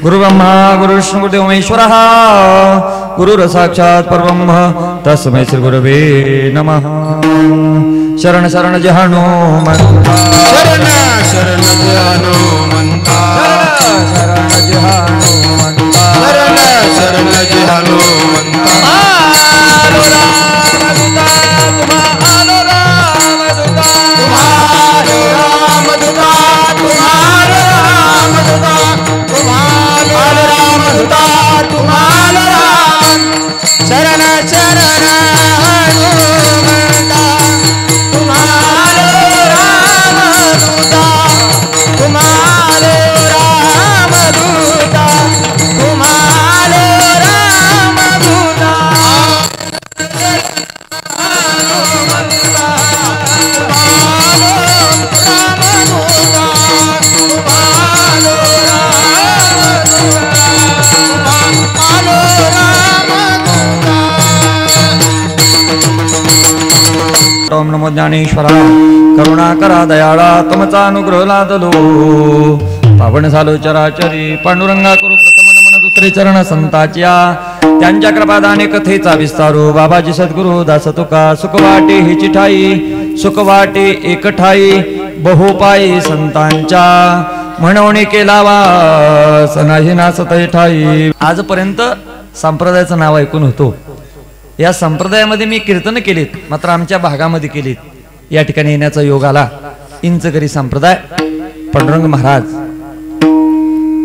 गुरुब्रह्मा गुरुविष्णु गुरुदेव महेश्वरः गुरुर्साक्षात् परब्रह्म तस्मै श्री गुरवे नमः। शरण शरण जय हनुमंता शरण शरण जय हनुमंता शरण जय हनुमंता शरण शरण जय हनुमंता शरण शरण हनुमंता तुम्हारो राम दूता तुम्हारो राम दूता तुम्हारो राम दूता हनुमंता तुम्हारो ओम नमो ज्ञानेश्वरा करुणाकरा दयाळा तुमचा अनुग्रह लादलो पावन झालो चराचरी पांडुरंगा करू प्रथम नमन दुसरे चरण संताच्या त्यांच्या कृपादाने कथेचा विस्तारू बाबाजी सद्गुरु दास तुका सुखवाटे हिची ठाई सुखवाटे एकठाई बहुपाई संतांच्या म्हणवणी केला वास नाही नासत ठाई। आजपर्यंत संप्रदायाचं नाव ऐकून होतो। या संप्रदायामध्ये मी कीर्तन केलीत मात्र आमच्या भागामध्ये केलीत। या ठिकाणी येण्याचा योग आला। इंचकरी संप्रदाय पांडुरंग महाराज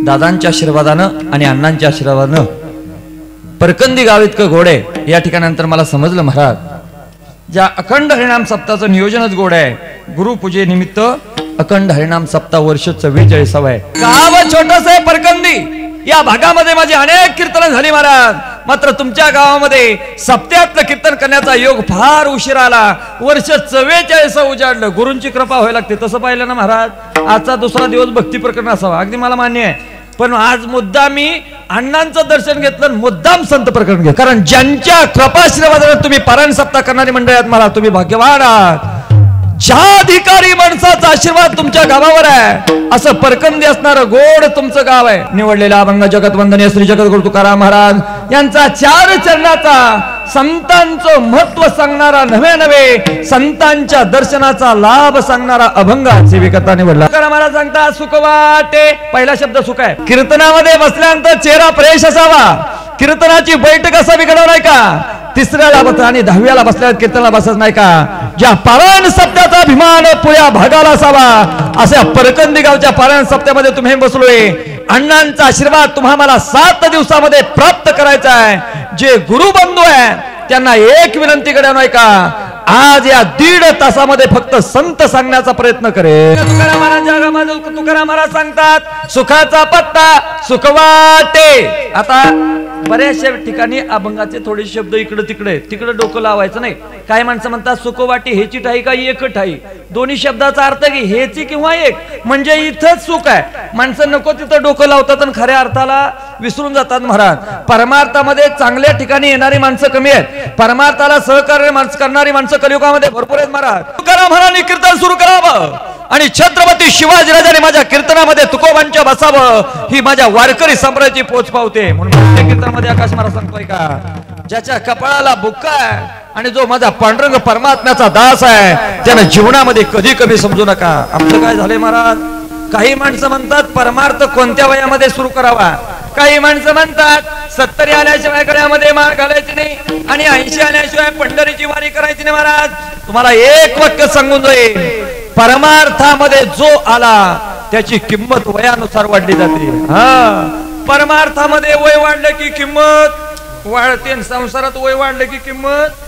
दादांच्या आशीर्वादानं आणि अण्णांच्या आशीर्वादानं परकंदी गाव इतकं गोड आहे। या ठिकाणानंतर मला समजलं महाराज ज्या अखंड हरिनाम सप्ताहाचं नियोजनच गोड आहे। गुरुपूजेनिमित्त अखंड हरिनाम सप्ताह वर्ष 44 आहे। गाव छोटस आहे परकंदी। या भागामध्ये माझी अनेक कीर्तन झाली महाराज मात्र तुमच्या गावामध्ये सप्त्यातलं कीर्तन करण्याचा योग फार उशिरा आला। वर्ष 44 उजाडलं। गुरूंची कृपा व्हायला लागते तसं पाहिलं ना महाराज। आजचा दुसरा दिवस भक्ती प्रकरण असावा अगदी मला मान्य आहे पण आज मुद्दाम मी अण्णांचं दर्शन घेतलं मुद्दाम संत प्रकरण घेतलं कारण ज्यांच्या कृपाशीर्वादाने तुम्ही पारायण सप्ताह करणारी मंडळी आहात मला तुम्ही भाग्यवान आहात। ज्या अधिकारी माणसाचा आशीर्वाद तुमच्या गावावर आहे असं परकंदी असणारं गोड तुमचं गाव आहे। निवडलेला अभंग जगत वंदनीय श्री जगद्गुरु तुकाराम महाराज यांचा 4 चरणाचा संतांचं महत्व सांगणारा नवे संतांच्या दर्शनाचा लाभ सांगणारा अभंग सेविकता निवडला। तुकाराम महाराज सांगतात सुख वाटे पहिला शब्द सुख आहे। कीर्तनामध्ये बसल्यानंतर चेहरा फ्रेश असावा। कीर्तनाची बैठक असावी घडवणार नाही का। तिसऱ्याला बसला आणि 10व्याला बसल्या कीर्तनाला बसत नाही का। ज्या पारायण सप्त्याचा अभिमान पुऱ्या भागाला असावा अशा परकंदी गावच्या पारायण सप्त्यामध्ये तुम्ही बसलोय। अण्णांचा आशीर्वाद तुम्हाला 7 दिवसामध्ये प्राप्त करायचा आहे। जे गुरुबंधू आहे त्यांना एक विनंती करा नाही का आज या 1.5 तासामध्ये फक्त संत सांगण्याचा प्रयत्न करे। तुकाराम महाराज सांगतात सुखाचा पत्ता सुखवाटे। आता बऱ्याचशा ठिकाणी अभंगाचे थोडे शब्द इकडे तिकडे डोकं लावायचं नाही। काही माणसं म्हणतात सुखवाटी हेची ठाई का एक ठाई दोन्ही शब्दाचा अर्थ की हेची किंवा एक म्हणजे इथंच सुख आहे। माणसं नको तिथं डोकं लावतात आणि खऱ्या अर्थाला विसरून जातात महाराज। परमार्थामध्ये चांगल्या ठिकाणी येणारी माणसं कमी आहेत। परमार्थाला सहकार्य करणारी माणसं कलियुगामध्ये भरपूर आहेत महाराज। तुकाराम महाराजांनी कीर्तन सुरू करावं आणि छत्रपती शिवाजी राजाने माझ्या कीर्तनामध्ये तुकोबांच्या बसावं ही माझ्या वारकरी संप्रदायाची पोच पावते। म्हणून त्या कीर्तनामध्ये आकाश महाराज सांगतोय का ज्याच्या कपाळाला बुक्का आहे आणि जो माझा पांडुरंग परमात्म्याचा दास आहे त्याने जीवनामध्ये कधी कमी समजू नका। आमचं काय झालंय महाराज काही माणसं म्हणतात परमार्थ कोणत्या वयामध्ये सुरू करावा। काही माणसं म्हणतात 70 आल्याशिवाय गळ्यामध्ये माळ घालायची नाही आणि 80 आल्याशिवाय पंढरीची वारी करायची नाही। महाराज तुम्हाला एक वाक्य सांगून जाईल परमार्थामध्ये जो आला त्याची किंमत वयानुसार वाढली जाते। परमार्थामध्ये वय वाढलं की किंमत वाढते संसारात वय वाढलं की किंमत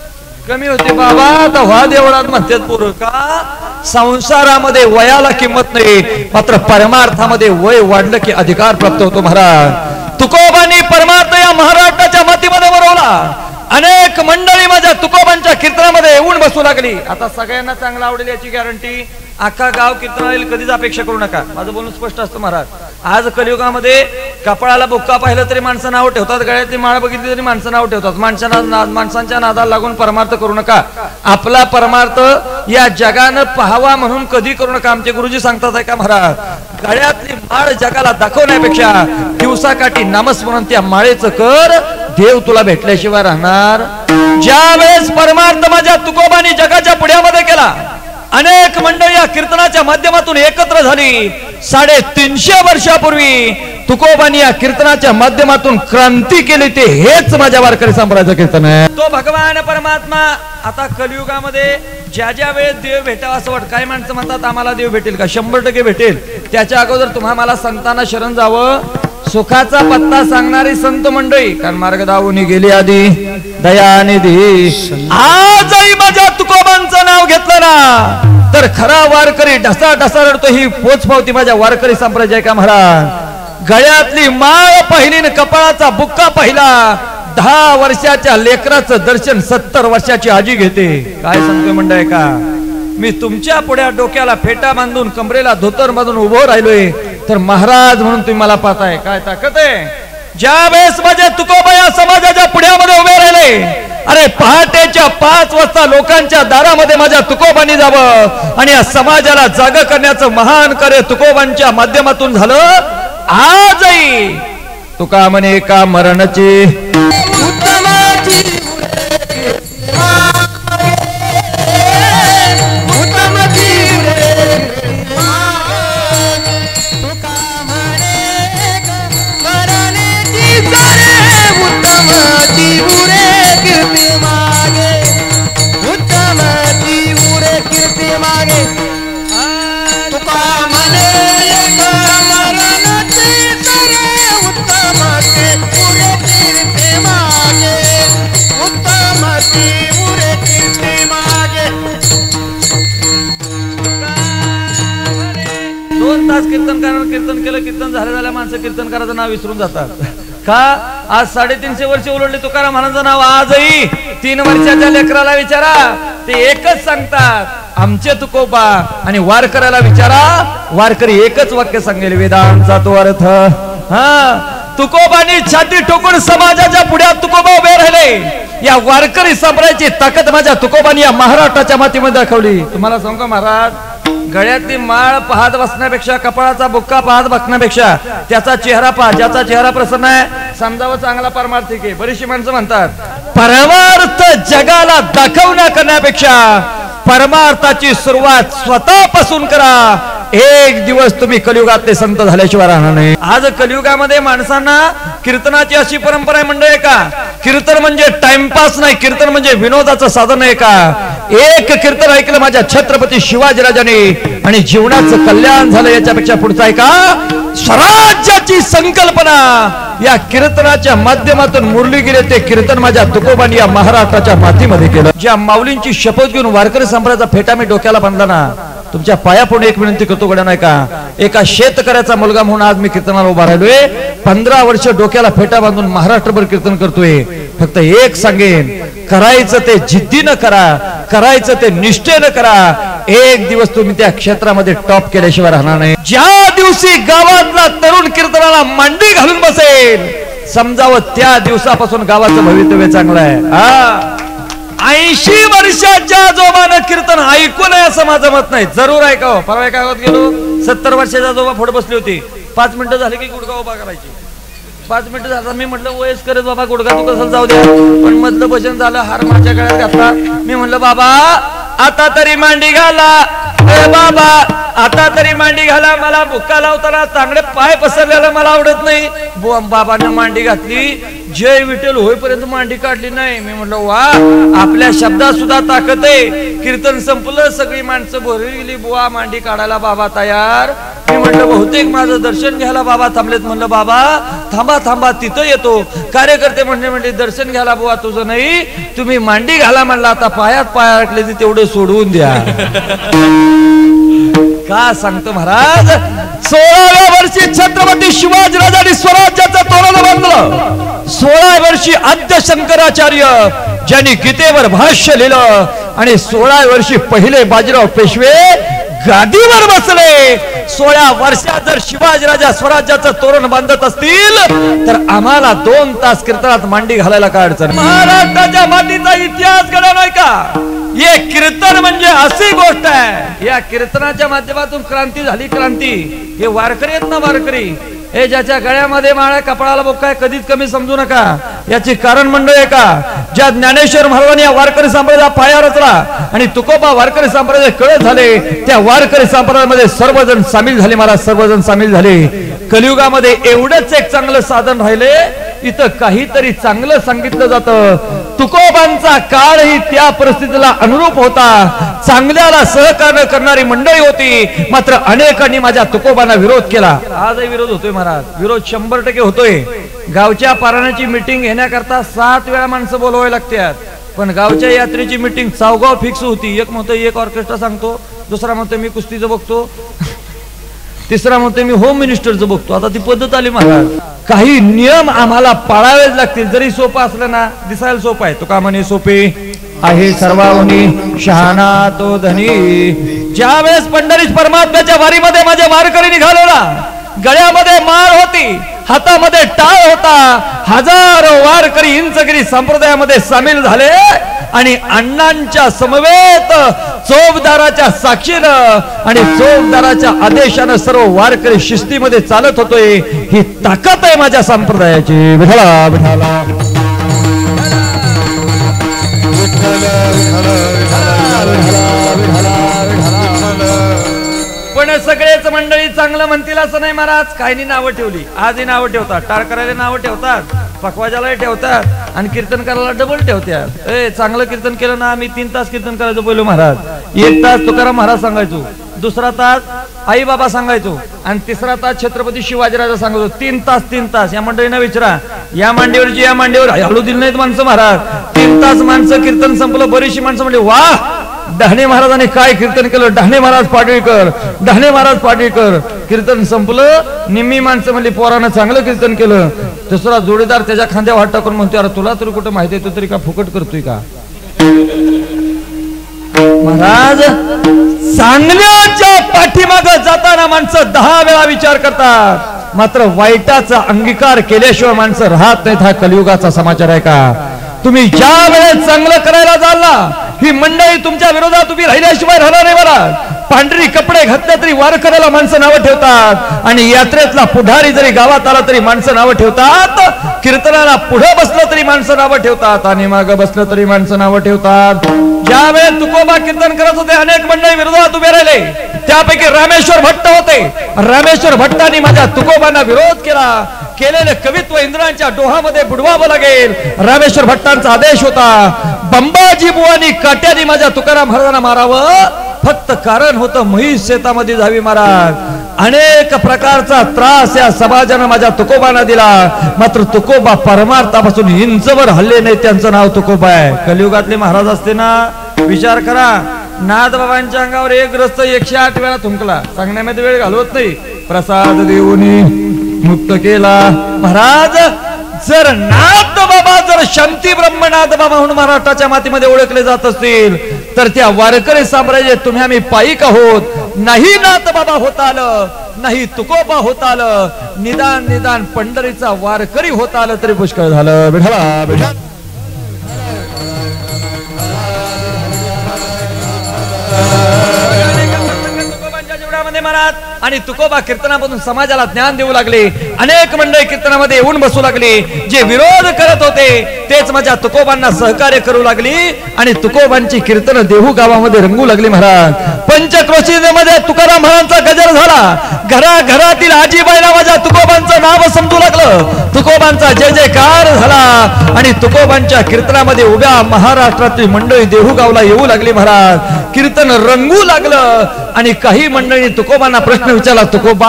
कमी होते। बाबा आता व्हा देवळात म्हणतात पोरं का संसारामध्ये वयाला किंमत नाही मात्र परमार्थामध्ये वय वाढलं की अधिकार प्राप्त होतो। महाराज तुकोबांनी परमार्थ या महाराष्ट्राच्या मातीमध्ये वरवला। अनेक मंडळी माझ्या तुकोबांच्या कीर्तनामध्ये येऊन बसू लागली। आता सगळ्यांना चांगलं आवडेल याची गॅरंटी अख्खा गाव कीर्तन कधीच अपेक्षा करू नका। माझं बोलणं स्पष्ट असतं महाराज। आज कलियुगामध्ये कपाळाला बुक्का पाहिलं तरी माणसं नाव ठेवतात, गळ्यातली माळ बघितली तरी माणसं नाव ठेवतात. माणसांच्या नादाला लागून परमार्थ करू नका. आपला परमार्थ या जगानं पाहावा म्हणून कधी करू नका. आमचे गुरुजी सांगतात आहे का महाराज, गळ्यातली माळ जगाला दाखवण्यापेक्षा दिवसाकाठी नामस्मरण त्या माळेचं कर, देव तुला भेटल्याशिवाय राहणार. ज्या वेळेस परमार्थ माझ्या तुकोबांनी जगाच्या पुढ्यामध्ये केला, अनेक मंडळी या कीर्तनाच्या माध्यमातून एकत्र झाली. 350 वर्षापूर्वी तुकोबांनी या कीर्तनाच्या माध्यमातून क्रांती केली. ते हेच माझ्या वारकरी संप्रदायाचं कीर्तन आहे. तो भगवान परमात्मा आता कलियुगामध्ये ज्या ज्या वेळेस देव भेटावा असं वाटतं. काही माणसं म्हणतात आम्हाला देव भेटेल का? 100% भेटेल. त्याच्या अगोदर तुम्हाला संतांना शरण जावं. सुखाचा पत्ता सांगणारी संत मंडळी, कारण मार्ग दावून गेली आधी दयानिधी. आजही माझ्या तुकोबांचं नाव घेतलं ना तर खरा वारकरी ढसा ढसा रडतो. ही पोच पावती माझ्या वारकरी संप्रदाय का महाराज. गळ्यातली माळ पहिली न कपाळाचा बुक्का पहिला. 10 वर्षाच्या लेकराचं दर्शन 70 वर्षाची आजी घेते. काय सांगतोय मंडळी का? मी तुमच्या पुढ्या डोक्याला फेटा बांधून कमरेला धोतर बांधून उभं राहिलोय तर महाराज म्हणून तुम्ही मला पाहताय. काय ताकद आहे. ज्या वेळेस माझे तुकोबा या समाजाच्या पुढ्यामध्ये उभे राहिले, अरे पहाटेच्या 5 वाजता लोकांच्या दारामध्ये माझ्या तुकोबांनी जावं आणि या समाजाला जाग करण्याचं महान कार्य तुकोबांच्या माध्यमातून झालं. आजही तुका म्हणे का मरणची कीर्तन केलं. कीर्तन झाल्या माणसं कीर्तनकाराचं नाव विसरून जातात. का? आज 350 वर्ष उलटले तुकाराम महाराजांचं नाव. आजही 3 वर्षाच्या लेकराला विचारा, ते एकच सांगतात, आमचे तुकोबा. आणि वारकऱ्याला विचारा, वारकरी एकच वाक्य सांगेल, वेदांचा तो अर्थ. तुकोबांनी छाती ठोकून समाजाच्या पुढ्यात तुकोबा उभे राहिले. या वारकरी संप्रदायाची ताकद माझ्या तुकोबांनी या महाराष्ट्राच्या मातीमध्ये दाखवली. तुम्हाला सांगू महाराज, गळ्यातली माळ पाहत बसण्यापेक्षा, कपाळाचा बुक्का पाहत बसण्यापेक्षा त्याचा चेहरा पहा. ज्याचा चेहरा प्रसन्न आहे समजावं चांगला परमार्थिक आहे. बरीचशी माणसं म्हणतात परमार्थ जगाला दाखवण्या करण्यापेक्षा परमार्थाची सुरुवात स्वतःपासून करा. एक दिवस तुम्ही कलियुगातले संत झाल्याशिवाय राहणार नाही. आज कलियुगामध्ये माणसांना कीर्तनाची अशी परंपरा आहे मंडळी का, कीर्तन म्हणजे टाइमपास नाही, कीर्तन म्हणजे विनोदाचं साधन आहे का. एक कीर्तन ऐकलं माझ्या छत्रपती शिवाजीराजांनी आणि जीवनाचं कल्याण झालं. याच्यापेक्षा पुढचं आहे का? स्वराज्याची संकल्पना या कीर्तनाच्या माध्यमातून मुरली गेले. ते कीर्तन माझ्या तुकोबांनी या महाराष्ट्राच्या मातीमध्ये केलं. ज्या माऊलींची शपथ घेऊन वारकरी संप्रदायाचा फेटा मी डोक्याला बांधला ना, तुमच्या पायापुढे एक विनंती करतो गड्या नाही का. एका शेतकऱ्याचा मुलगा म्हणून आज मी कीर्तनाला उभा राहिलोय. 15 वर्ष डोक्याला फेटा बांधून महाराष्ट्रभर कीर्तन करतोय. फक्त एक सांगेन, करायचं ते जिद्दीनं करा, करायचं ते निष्ठेनं करा. एक दिवस तुम्ही त्या क्षेत्रामध्ये टॉप केल्याशिवाय राहणार नाही. ज्या दिवशी गावातला तरुण कीर्तनाला मांडी घालून बसेल, समजावं त्या दिवसापासून गावाचं भवितव्य चांगलं आहे. 80 वर्षाच्या आजोबानं कीर्तन ऐकू नये असं माझं मत नाही. जरूर ऐकावं. परवा एका गावात गेलो, 70 वर्षाच्या आजोबा पुढे बसली होती. 5 मिनिटं झाली की गुडघा उभा करायची. 5 मिनिटं झाला. मी म्हटलं वयस्कर आहेत बाबा, गुडघा तू कसं जाऊ द्या. पण मधलं भजन झालं, हार माझ्या गळ्यात घातला. मी म्हटलं बाबा आता तरी मांडी घाला, बाबा आता तरी मांडी घाला. मला बुक्का लावताना चांगले पाय पसरलेला मला आवडत नाही. बाबांना मांडी घातली, जय विठ्ठल होईपर्यंत मांडी काढली नाही. मी म्हटलं वा, आपल्या शब्दात सुद्धा ताकद आहे. कीर्तन संपलं, सगळी माणसं भरून गेली. बुवा मांडी काढायला बाबा तयार. मी म्हटलं बहुतेक माझं दर्शन घ्यायला बाबा थांबलेत. म्हणलं बाबा थांबा थांबा, तिथं येतो. कार्यकर्ते म्हणजे दर्शन घ्यायला बुवा तुझं नाही, तुम्ही मांडी घाला म्हणला. आता पायात पाय अडकले ते तेवढं सोडवून द्या. का सांगतो महाराज, 16व्या वर्षी छत्रपती शिवाजीराजांनी स्वराज्याचं तोरण बांधलं. 16 वर्षी आद्य शंकराचार्य ज्यांनी गीतेवर भाष्य लिहिलं आणि 16 वर्षी पहिले बाजीराव पेशवे गादीवर बसले. 16 वर्षात जर शिवाजीराजा स्वराज्याचं तोरण बांधत असतील तर आम्हाला 2 तास कीर्तनात मांडी घालायला काय अडचण. महाराष्ट्राच्या मातीचा इतिहास घडला नाही का. हे कीर्तन म्हणजे अशी गोष्ट आहे. या कीर्तनाच्या माध्यमातून क्रांती झाली. क्रांती हे वारकरी आहेत ना, वारकरी हे ज्याच्या गळ्यामध्ये माळा कपाळाला बोकाय कधीच कमी समजू नका. याची कारण मंडळ आहे का, ज्या ज्ञानेश्वर महाराजांनी या वारकरी संप्रदायाचा पाया रचला आणि तुकोबा वारकरी संप्रदाय कळत झाले, त्या वारकरी संप्रदायामध्ये सर्वजण सामील झाले. महाराज सर्वजण सामील झाले. कलियुगामध्ये एवढंच एक चांगलं साधन राहिले, इथं काहीतरी चांगलं सांगितलं जातं. तुकोबांचा काळही त्या परिस्थितीला अनुरूप होता. चांगल्याला सहकार्य करणारी मंडळी होती, मात्र अनेकांनी माझ्या तुकोबांना विरोध केला. आजही विरोध होतोय महाराज, विरोध 100% होतोय. गावच्या पारायणाची मीटिंग घेण्याकरता 7 वेळा माणसं बोलवावी लागतात, पण गावच्या यात्रेची मीटिंग चावगाव फिक्स होती. एक म्हणतो एक ऑर्केस्ट्रा सांगतो, दुसरा म्हणतो मी कुस्तीचं बघतो, तिसरा म्हणतो मी होम मिनिस्टरचं बघतो. आता ती पद्धत आली महाराज. काही नियम आम्हाला पाळावेच लागतील. जरी सोपं असलं ना, दिसायला सोपं आहे, तो का म्हणे सोपे आहे सर्वांनी शहाणा तो धनी. ज्यावेळेस पंढरीत परमात्म्याच्या वारीमध्ये माझ्या वारकरी निघालेला, गळ्यामध्ये माळ होती, हातामध्ये टाळ होता, हजारो वारकरी इंचगिरी संप्रदायामध्ये सामील झाले आणि अण्णांच्या समवेत चोपदाराच्या साक्षीनं आणि चोपदाराच्या आदेशानं सर्व वारकरी शिस्तीमध्ये चालत होतोय. ही ताकद आहे माझ्या संप्रदायाची. विठला विठला पण सगळेच मंडळी चांगलं म्हणतील असं नाही महाराज. काहींनी नावं ठेवली, आजही नावं ठेवतात, टाळ करायला नावं ठेवतात, पकवाजाला ठेवतात आणि कीर्तन करायला डबल ठेवतात. चांगलं कीर्तन केलं ना, आम्ही 3 तास कीर्तन करायचो पहिलं महाराज. 1 तास तुकाराम महाराज सांगायचो, दुसरा तास आई बाबा सांगायचो आणि तिसरा तास छत्रपती शिवाजीराजा सांगायचो. 3 तास. या मंडळींना विचारा, या मांडीवरची या मांडीवर हलू दिली नाहीत माणसं महाराज. 3 तास माणसं कीर्तन संपलं. बरीचशी माणसं म्हणजे वाह, डहाणे महाराजांनी काय कीर्तन केलं, डहाणे महाराज पाटळीकर, डहाणे महाराज पाटळीकर. कीर्तन संपलं, निम्मी माणसं म्हणली पोरानं चांगलं कीर्तन केलं. दुसरा जोडीदार त्याच्या खांद्यावर हात टाकून म्हणतो, अरे तुला तरी कुठं माहिती आहे, तू तरी का फुकट करतोय का. महाराज चांगल्याच्या पाठीमागे जाताना माणसं 10 वेळा विचार करतात, मात्र वाईटाचा अंगीकार केल्याशिवाय माणसं राहत नाहीत. हा कलियुगाचा समाचार आहे का. तुम्ही ज्या वेळेस चांगलं करायला जाल ना, ही मंडळी तुमच्या विरोधात उभी राहिल्याशिवाय राहणार नाही. मला पांढरी कपडे घातले तरी वारकऱ्याला माणसं नावं ठेवतात आणि यात्रेतला पुढारी जरी गावात आला तरी माणसं नावं ठेवतात. कीर्तनाला पुढे बसलं तरी माणसं नावं ठेवतात आणि मागं बसलं तरी माणसं नावं ठेवतात. ज्यावेळेस तुकोबा कीर्तन करत होते, अनेक मंडळी विरोधात उभे राहिले. त्यापैकी रामेश्वर भट्ट होते. रामेश्वर भट्टांनी माझ्या तुकोबांना विरोध केला. केलेले कवित्व इंद्रांच्या डोहामध्ये बुडवावं लागेल, रामेश्वर भट्टांचा आदेश होता. बंबाजी बुवानी काट्याने माझ्या तुकाराम महाराजांना मारावं, फक्त कारण होतं म्हैस शेतामध्ये जावी महाराज. अनेक प्रकारचा त्रास या समाजानं माझ्या तुकोबांना दिला, मात्र तुकोबा परमार्थापासून इंचवर हल्ले नाही. त्यांचं नाव तुकोबा आहे. कलियुगातले महाराज असते ना, विचार करा, नाथ बाबांच्या अंगावर एक ग्रस्त 108 वेळा थुंकला. सांगण्यामध्ये वेळ घालवत नाही. प्रसाद देऊनी मुक्त केला. महाराज जर नाथ बाबा, जर शांती ब्रह्मनाथ बाबा म्हणून महाराष्ट्राच्या मातीमध्ये ओळखले जात असतील, तर त्या वारकरी साम्राज्य तुम्ही आम्ही पायिक आहोत. नाही नाथ बाबा होता आलं, नाही तुकोबा होता आलं, निदान पंढरीचा वारकरी होता आलं तरी पुष्कळ झालं. विठला विठला महाराज आणि तुकोबा कीर्तनामधून समाजाला ज्ञान देऊ लागले. अनेक मंडळी कीर्तनामध्ये येऊन बसू लागले. जे विरोध करत होते तेच माझ्या तुकोबांना सहकार्य करू लागली आणि तुकोबांची कीर्तन देहू गावामध्ये रंगू लागली. महाराज पंचक्रोशीमध्ये तुकाराम महाराजांचा गजर झाला. घराघरातील आजीबाईला माझ्या तुकोबांचं नाव समजू लागलं. तुकोबांचा जय जयकार झाला आणि तुकोबांच्या कीर्तनामध्ये उभ्या महाराष्ट्रातील मंडळी देहू गावला येऊ लागली. महाराज कीर्तन रंगू लागलं आणि काही मंडळी तुकोबांना प्रश्न विचारला, तुकोबा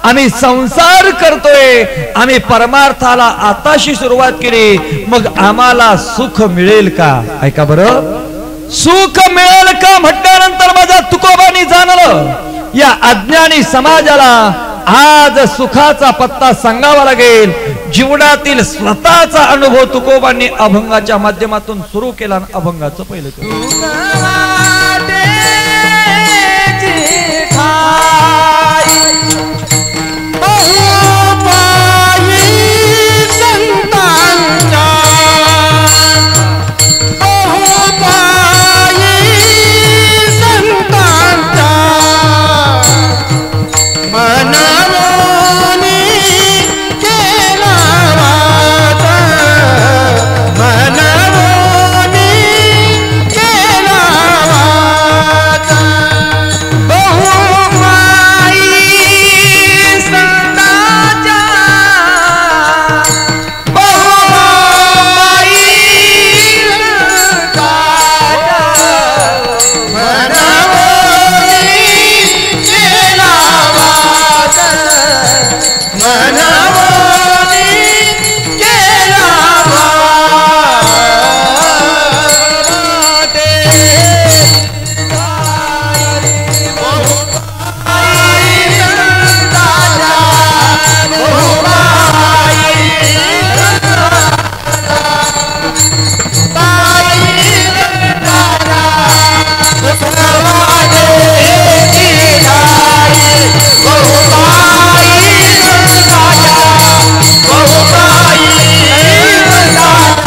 आम्ही संसार करतोय, आम्ही परमार्थाला आताशी सुरुवात केली, मग आम्हाला सुख मिळेल का. ऐका बरं, सुख मिळेल का म्हटल्यानंतर माझ्या तुकोबांनी जाणलं, या अज्ञानी समाजाला आज सुखाचा पत्ता सांगावा लागेल. जीवनातील स्वतःचा अनुभव तुकोबांनी अभंगाच्या माध्यमातून सुरू केला. अभंगाचं पहिलं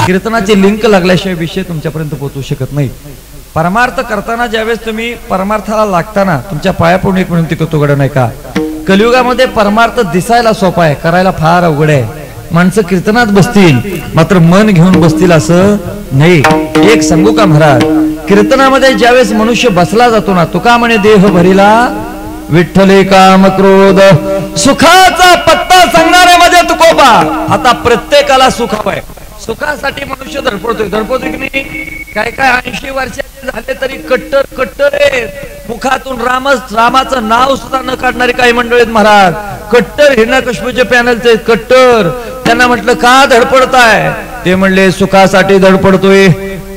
कीर्तनाची लिंक लागल्याशिवाय विषय तुमच्यापर्यंत पोहोचू शकत नाही. परमार्थ करताना ज्यावेळेस तुम्ही परमार्थाला लागताना तुमच्या पाया पडून एक विनंती करतो गड नाही का, कलियुगामध्ये परमार्थ दिसायला सोपा आहे, करायला फार अवघड आहे. माणसं कीर्तनात बसतील मात्र मन घेऊन बसतील असं नाही. एक सांगू का महाराज, कीर्तनामध्ये ज्यावेळेस मनुष्य बसला जातो ना, तुका म्हणे देह भरिला विठ्ठले काम क्रोध, सुखाचा पत्ता सांगणारे माझे तुकोबा. आता प्रत्येकाला सुख हवंय, सुखासाठी मनुष्य धडपडतोय की नाही. काय 80 वर्षाचे झाले तरी कट्टर आहेत. मुखातून रामाचं नाव सुद्धा न काढणारी काही मंडळी आहेत महाराज. कट्टर हिरण्यकश्यपूचे पॅनलचे कट्टर. त्यांना म्हटलं का धडपडताय, ते म्हणले सुखासाठी धडपडतोय.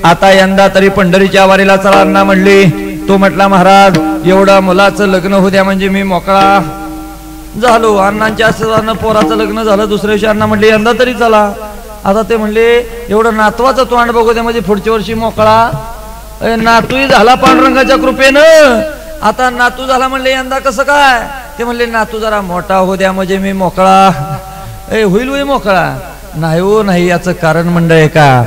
आता यंदा तरी पंढरीच्या वारीला चला अण्णा म्हणले. तो म्हटला महाराज एवढं मुलाचं लग्न होऊ द्या म्हणजे मी मोकळा झालो. अण्णांच्या आशीर्वादानं पोराचं लग्न झालं. दुसऱ्या दिवशी अण्णा म्हणले यंदा तरी चला. आता ते म्हणले एवढं नातवाचं तोंड बघू द्या म्हणजे पुढच्या वर्षी मोकळा. नातूही झाला पांडुरंगाच्या कृपेनं. आता नातू झाला म्हणले यंदा कसं काय, ते म्हणले नातू जरा मोठा होऊ द्या म्हणजे मी मोकळा. होईल मोकळा. नाही हो नाही, याचं कारण मंडळ आहे का,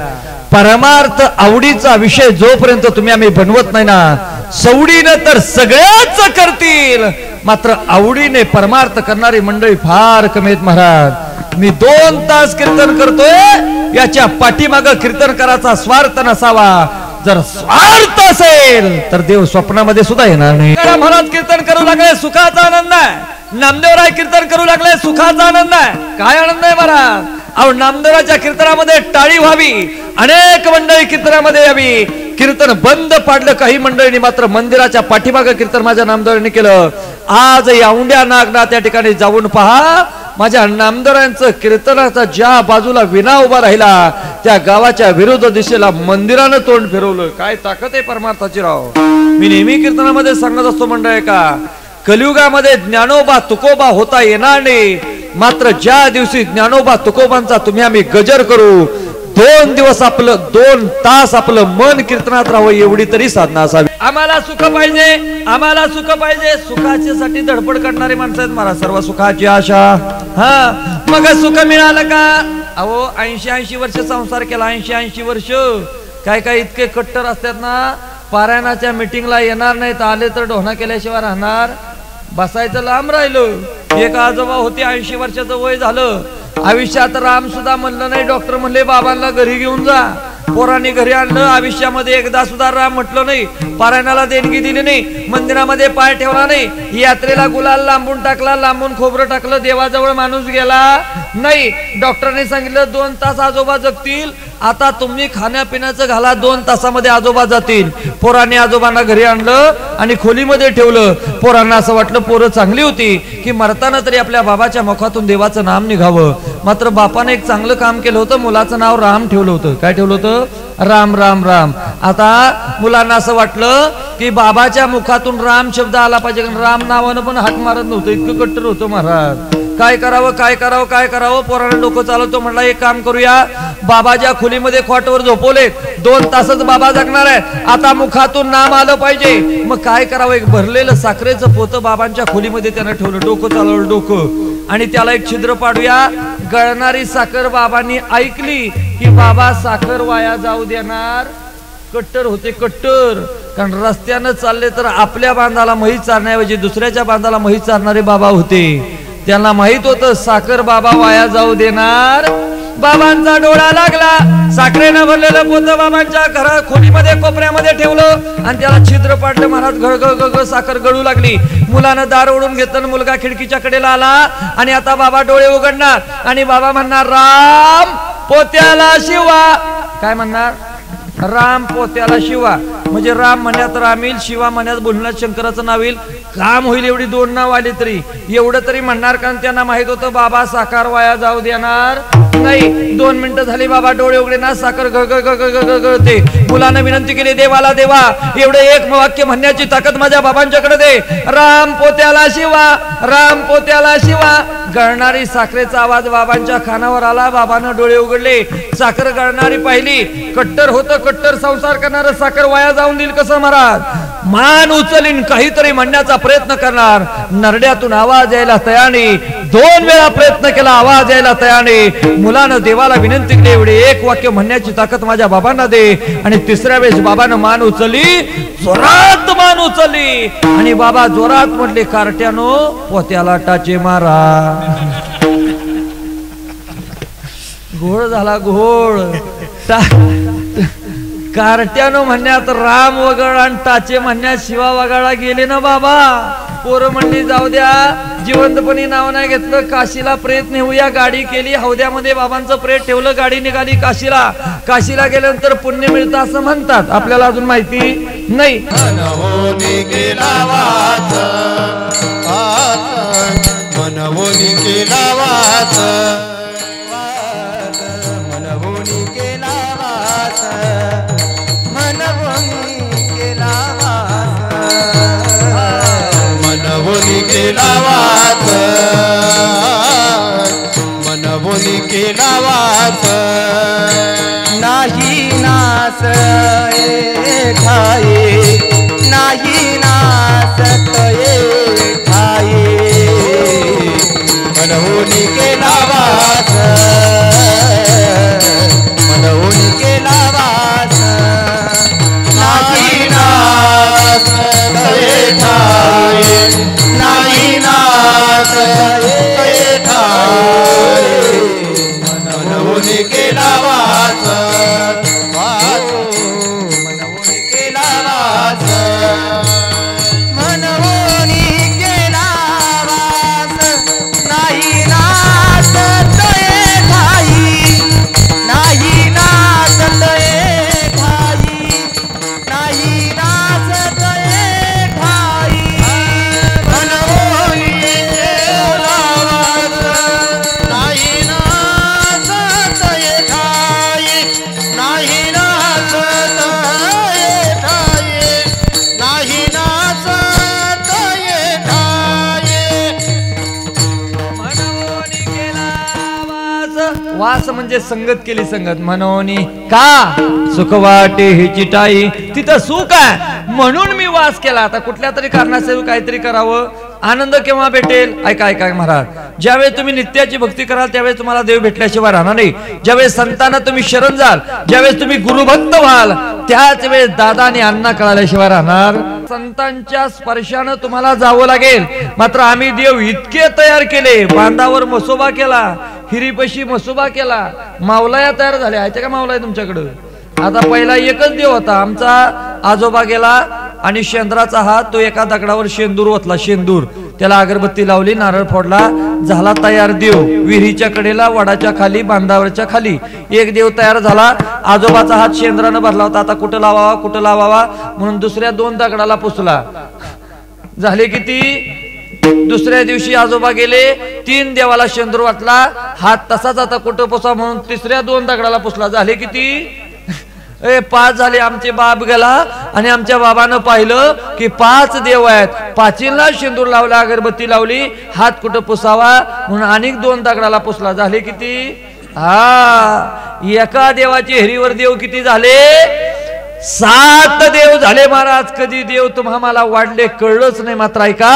परमार्थ आवडीचा विषय जोपर्यंत तुम्ही आम्ही बनवत नाही ना, सवडीनं तर सगळ्याच करतील मात्र आवडीने परमार्थ करणारी मंडळी फार कमी आहेत महाराज. मी 2 तास कीर्तन करतोय, याच्या पाठीमागं कीर्तन करायचा स्वार्थ नसावा. जर स्वार्थ असेल तर देव स्वप्नामध्ये सुद्धा येणार नाही. महाराज कीर्तन करू लागले सुखाचा आनंद आहे. नामदेवराय कीर्तन करू लागले सुखाचा आनंद आहे. काय आनंद आहे महाराज. अहो नामदेवराच्या कीर्तनामध्ये टाळी व्हावी, अनेक मंडळी कीर्तनामध्ये यावी. कीर्तन बंद पाडलं काही मंडळींनी, मात्र मंदिराच्या पाठीमागं कीर्तन माझ्या नामदेवरांनी केलं. आज या औंड्या नागना त्या ठिकाणी जाऊन पहा, माझ्या नामदेवरांचं कीर्तनाचा ज्या बाजूला विना उभा राहिला त्या गावाच्या विरुद्ध दिशेला मंदिरानं तोंड फिरवलं. काय ताकद आहे परमार्थाची राव. मी नेहमी कीर्तनामध्ये सांगत असतो मंडळ का, कलियुगामध्ये ज्ञानोबा तुकोबा होता येणार नाही, मात्र ज्या दिवशी ज्ञानोबा तुकोबांचा तुम्ही आम्ही गजर करू, 2 दिवस आपलं 2 तास आपलं मन कीर्तनात राहावं एवढी तरी साधना असावी. आम्हाला सुख पाहिजे, आम्हाला सुख पाहिजे. सुखाच्यासाठी धडपड करणारे माणसं आहेत महाराज. सर्व सुखाची आशा, हा मग सुख मिळालं का. अहो 80 वर्ष संसार केला, 80 वर्ष. काय इतके कट्टर असतात ना, पारायणाच्या मीटिंगला येणार नाहीत, आले तर ढोना केल्याशिवाय राहणार. बसायचं लांब राहिलं. एक आजोबा होते 80 वर्षाचं वय झालं, आयुष्यात राम सुद्धा म्हणलं नाही. डॉक्टर म्हणले बाबांना घरी घेऊन जा. पोरांनी घरी आणलं, आयुष्यामध्ये एकदा सुद्धा राम म्हटलं नाही. पारायणाला देणगी दिली नाही, मंदिरामध्ये पाय ठेवला नाही, यात्रेला गुलाल लांबून टाकला, लांबून खोबरं टाकलं, देवाजवळ माणूस गेला नाही. डॉक्टरने सांगितलं 2 तास आजोबा जगतील. आता तुम्ही खाण्यापिण्याचं घाला, 2 तासामध्ये आजोबा जातील. पोरांनी आजोबांना घरी आणलं आणि खोलीमध्ये ठेवलं. पोरांना असं वाटलं पोरं चांगली होती की मरताना तरी आपल्या बाबाच्या मुखातून देवाचं नाम निघावं. मात्र बापाने एक चांगलं काम केलं होतं, मुलाचं नाव राम ठेवलं होतं. काय ठेवलं होतं, राम राम राम. आता मुलांना असं वाटलं की बाबाच्या मुखातून राम शब्द आला पाहिजे, कारण राम नावानं पण हाक मारत नव्हतं, इतकं कट्टर होतं महाराज. काय करावं. पोराने डोकं चालवतो, म्हणला एक काम करूया, बाबाच्या खोलीमध्ये खोटवर झोपवले, 2 तासच बाबा जगणार आहे, आता मुखातून नाम आलं पाहिजे. मग काय करावं, एक भरलेलं साखरेचं पोतं बाबांच्या खोलीमध्ये त्यानं ठेवलं. डोकं चालवलं डोकं, आणि त्याला एक छिद्र पाडूया. गळणारी साखर बाबांनी ऐकली की बाबा साखर वाया जाऊ देणार. कट्टर होते कट्टर, कारण रस्त्यानं चालले तर आपल्या बांधाला म्हैस चारण्याऐवजी दुसऱ्याच्या बांधाला म्हैस चारणारे बाबा होते. त्यांना माहित होतं साखर बाबा वाया जाऊ देणार. बाबांचा डोळा लागला, साखरेनं भरलेलं पोतं बाबांच्या घरा खोलीमध्ये कोपऱ्यामध्ये ठेवलं आणि त्याला छिद्र पाडलं. महाराज गळ साखर गळू लागली. मुलानं दार ओढून घेतलं, मुलगा खिडकीच्या कडेला आला आणि आता बाबा डोळे उघडणार आणि बाबा म्हणणार राम पोत्याला शिवा. काय म्हणणार, राम पोत्याला शिवा. म्हणजे राम म्हणण्यात राम येईल, शिवा म्हणण्यात बोलण्यात शंकराचं नाव येईल, काम होईल. एवढी 2 नाव आली तरी एवढं तरी म्हणणार, कारण त्यांना माहित होतं बाबा साखर वाया जाऊ देणार नाही. 2 मिनिटं झाली, बाबा डोळे उघडे ना, साखर गळते. मुलानं विनंती केली, देवाला देवा एवढे एक वाक्य म्हणण्याची ताकद माझ्या बाबांच्याकडे दे. राम पोत्याला शिवा, राम पोत्याला शिवा. गळणारी साखरेचा आवाज बाबांच्या कानावर आला. बाबांना डोळे उघडले, साखर गळणारी पाहिली. कट्टर होतं, कट्टर संसार करणारं साखर वाया जाऊन देईल कसं महाराज. मान उचलीन काहीतरी म्हणण्याचा प्रयत्न करणार, नरड्यातून आवाज यायला तयार नाही. 2 वेळा प्रयत्न केला, आवाज यायला तयार नाही. मुलानं देवाला विनंती केली, एवढे एक वाक्य म्हणण्याची ताकद माझ्या बाबांना दे. आणि तिसऱ्या वेळेस बाबानं मान उचलली, जोरात मान उचलली आणि बाबा जोरात म्हटले, कार्ट्यानो पोत्याला टाचे मारा. घोळ झाला घोळ. कार्ट्यानो म्हणण्यात राम वगळा आणि टाचे म्हणण्यात शिवा वगळा गेले ना बाबा. पोरं म्हणली जाऊ द्या, जिवंतपणी नाव नाही घेतलं, काशीला प्रयत्न होऊया. गाडी केली, हौद्यामध्ये बाबांचं प्रेत ठेवलं, गाडी निघाली काशीला. काशीला गेल्यानंतर पुण्य मिळतं असं म्हणतात, आपल्याला अजून माहिती नाही. मनवोनी केला वाच, मनवोनी केला वाच, मनवोनी केला वाच, मनवोनी केला वाच, मनवोनी केला वाच, मनवोनी केला वाच. नाही नास ठाये, नाही नासत ठाये, मनवोनी केला वाच, मनवोनी केला वाच. नाही नासत ठाये, नाही नासत ठाये, मनवोनी केला वाच, मनवोनी केला वाच, मनवोनी केला वाच. नाही नासत ठाई, नाही नासत ठाई, नाही नासत ठाई, मनवोनी केला वाच. नाही नासत ठाई, नाही नासत ठाई, नाही नासत ठाई. मनवोनी केला वास. वास म्हणजे संगत केली, संगत. मनोनी का सुख वाटे हिची टाई, तिथं सुख आहे म्हणून मी वास केला. आता कुठल्या तरी कारणास्तव काहीतरी करावं, आनंद केव्हा भेटेल? ऐका ऐका महाराज, ज्यावेळेस तुम्ही नित्याची भक्ती कराल त्यावेळेस तुम्हाला देव भेटल्याशिवाय राहणार नाही. ज्यावेळेस संतांना तुम्ही शरण जाल, ज्यावेळेस तुम्ही गुरुभक्त व्हाल, त्याच वेळेस दादा आणि अण्णा कळाल्याशिवाय राहणार. संतांच्या स्पर्शानं तुम्हाला जावं लागेल. मात्र आम्ही देव इतके तयार केले, बांधावर मसोबा केला, हिरीपशी मसोबा केला, मावलाया तयार झाल्या. आहे का मावलाय तुमच्याकडं? आता पहिला एकच देव होता, आमचा आजोबा गेला आणि शेंद्राचा हात, तो एका दगडावर शेंदूर ओतला, शेंदूर. त्याला अगरबत्ती लावली, नारळ फोडला, झाला तयार देव. विहिरीच्या कडेला, वडाच्या खाली, बांधावरच्या खाली एक देव तयार झाला. आजोबाचा हात शेंद्रानं भरला होता, आता कुठं लावावा कुठं लावावा म्हणून दुसऱ्या 2 दगडाला पुसला. झाले किती? दुसऱ्या दिवशी आजोबा गेले, 3 देवाला शेंदूर वाटला, हात तसाच आता कुठं पुसा म्हणून तिसऱ्या 2 दगडाला पुसला. झाले किती? 5 झाले. आमचे बाप गेला आणि आमच्या बाबानं पाहिलं की 5 देव आहेत. 5ला शेंदूर लावला, अगरबत्ती लावली, हात कुठं पुसावा म्हणून अनेक 2 दगडाला पुसला. झाले किती? एका देवाची हेरीवर देव किती झाले? 7 देव झाले महाराज. कधी देव तुम्हाला वाढले कळलंच नाही. मात्र ऐका,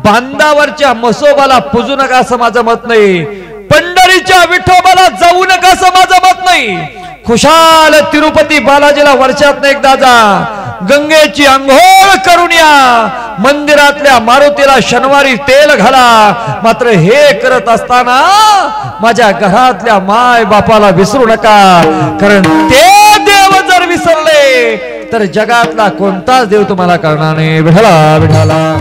बांधावरच्या मसोबाला पूजू नका असं माझं मत नाही. पंढरीच्या विठोबाला जाऊ नका असं माझं मत नाही. खुशाल तिरुपती बालाजीला वर्षात एकदा जा, गंगेची अंघोळ करून या, मंदिरातल्या मारुतीला शनिवारी तेल घाला. मात्र हे करत असताना माझ्या घरातल्या माय बापाला विसरू नका, कारण ते देव जर विसरले तर जगातला कोणताच देव तुम्हाला करणार नाही. विठला विठला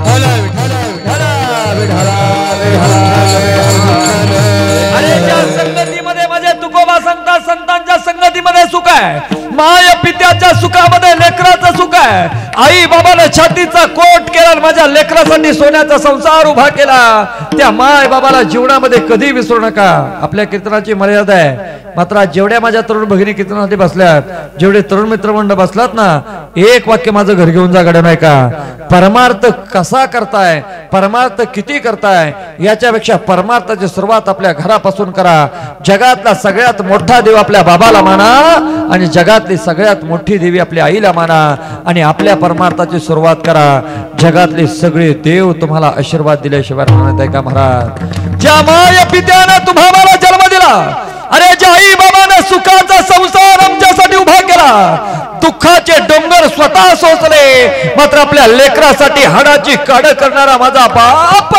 संगतीमध्ये माझे तुकोबा सांगतात, संतांच्या संगतीमध्ये सुख आहे, माय पित्याच्या सुखामध्ये लेकराचं सुख आहे. आई बाबाने छातीचा कोट केला, माझ्या लेकरासाठी सोन्याचा संसार उभा केला. त्या माय बाबाला जीवनामध्ये कधी विसरू नका. आपल्या कीर्तनाची मर्यादा आहे. मात्र आज जेवढ्या माझ्या तरुण भगिनी कीर्तनासाठी बसल्यात, जेवढे तरुण मित्रमंडळ बसलात ना, एक वाक्य माझं घर घेऊन जा गड्या, नाही का? परमार्थ कसा करताय, परमार्थ किती करताय, याच्यापेक्षा परमार्थाची सुरुवात आपल्या घरापासून करा. जगातला सगळ्यात मोठा देव आपल्या बाबाला माना आणि जगातली सगळ्यात मोठी देवी आपल्या आईला माना आणि आपल्या परमार्थाची सुरुवात करा. जगातले सगळे देव तुम्हाला आशीर्वाद दिल्याशिवाय राहणार नाही का महाराज? ज्या माय पित्यानं तुम्हाला जन्म दिला, अरे ज्या आई बाबानं सुखाचा संसार आमच्यासाठी उभा केला, दुःखाचे डोंगर स्वतः सोसले, मात्र आपल्या लेकरासाठी हाडाची काढ करणारा माझा बाप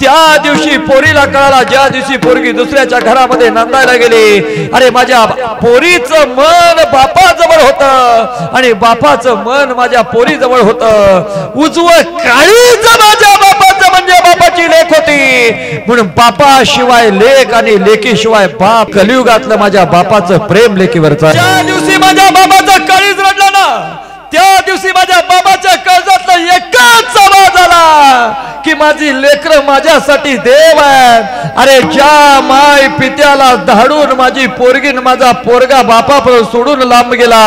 त्या दिवशी पोरीला कळाला, ज्या दिवशी पोरगी दुसऱ्याच्या घरामध्ये नांदायला गेली. अरे माझ्या पोरीचं मन बापाजवळ होतं आणि बापाचं मन माझ्या पोरीजवळ होतं. उजवं काळीज माझ्या बापाचं म्हणजे बापाची लेक होती, म्हणून बापाशिवाय लेक आणि लेकीशिवाय बाप. कलियुगातलं माझ्या बापाचं प्रेम लेकीवरचं. ज्या दिवशी माझ्या बाबाचं काळीज रडलं ना, त्या दिवशी माझ्या बाबाच्या काळजातला एकच आवाज आला की माझी लेकरं माझ्यासाठी देव आहे. अरे ज्या माय पित्याला धाडून माझी पोरगीन माझा पोरगा बापापर्यंत सोडून लांब गेला,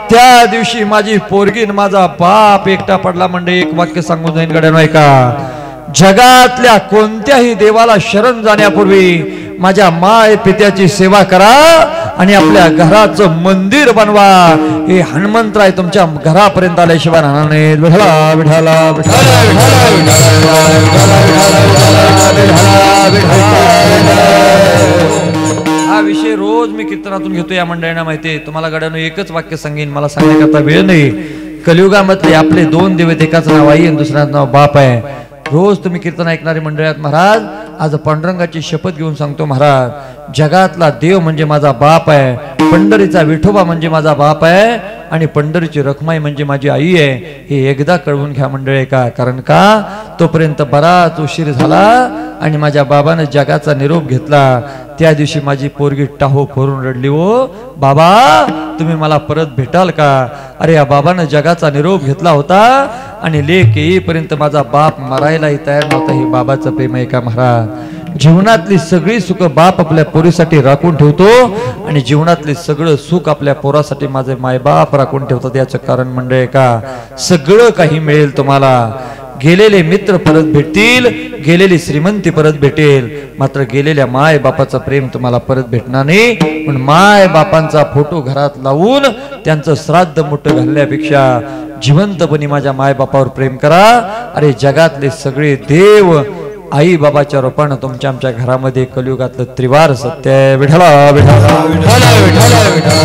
त्या दिवशी माझी पोरगीन माझा बाप एकटा पडला. म्हणजे एक वाक्य सांगून जाईन गड्या, नाही का? जगातल्या कोणत्याही देवाला शरण जाण्यापूर्वी माझ्या माय पित्याची सेवा करा आणि आपल्या घराचं मंदिर बनवा. हे हनुमंतराय तुमच्या घरापर्यंत आल्याशिवाय राहणार नाही. विठला विठला हा विषय रोज मी कीर्तनातून घेतो या मंडळींना माहिती. तुम्हाला गड्यानं एकच वाक्य सांगेन, मला सांगण्याकरता वेळ नाही. कलियुगामधले आपले दोन देव, एकाचं नाव आई आणि दुसऱ्याचं नाव बाप आहे. रोज तुम्ही कीर्तन ऐकणारे मंडळात महाराज, आज पांडुरंगाची शपथ घेऊन सांगतो महाराज, जगातला देव म्हणजे माझा बाप आहे, पंढरीचा विठोबा म्हणजे माझा बाप आहे आणि पंढरीची रखमाई म्हणजे माझी आई आहे. हे एकदा कळवून घ्या मंडळी का. कारण का तोपर्यंत बराच उशीर झाला आणि माझ्या बाबानं जगाचा निरोप घेतला. त्या दिवशी माझी पोरगी टाहो फोरून रडली, ओ बाबा तुम्ही मला परत भेटाल का? अरे या बाबानं जगाचा निरोप घेतला होता आणि लेक येईपर्यंत माझा बाप मरायलाही तयार नव्हता. हे बाबाचं प्रेम आहे का महाराज? जीवनातली सगळी सुख बाप आपल्या पोरीसाठी राखून ठेवतो आणि जीवनातले सगळं सुख आपल्या पोरासाठी माझे मायबाप राखून ठेवतात. याचं कारण म्हणजे का, सगळं काही मिळेल तुम्हाला. गेलेले मित्र परत भेटतील, गेलेली श्रीमंती परत भेटेल, मात्र गेलेल्या माय बापाचं प्रेम तुम्हाला परत भेटणार नाही. पण माय बापांचा फोटो घरात लावून त्यांचं श्राद्ध मोठं घालण्यापेक्षा जिवंतपणी माझ्या माय बापावर प्रेम करा. अरे जगातले सगळे देव आई बाबाच्या रूपानं तुमच्या आमच्या घरामध्ये कलियुगातलं त्रिवार सत्य आहे. विठला विठला विठला विठला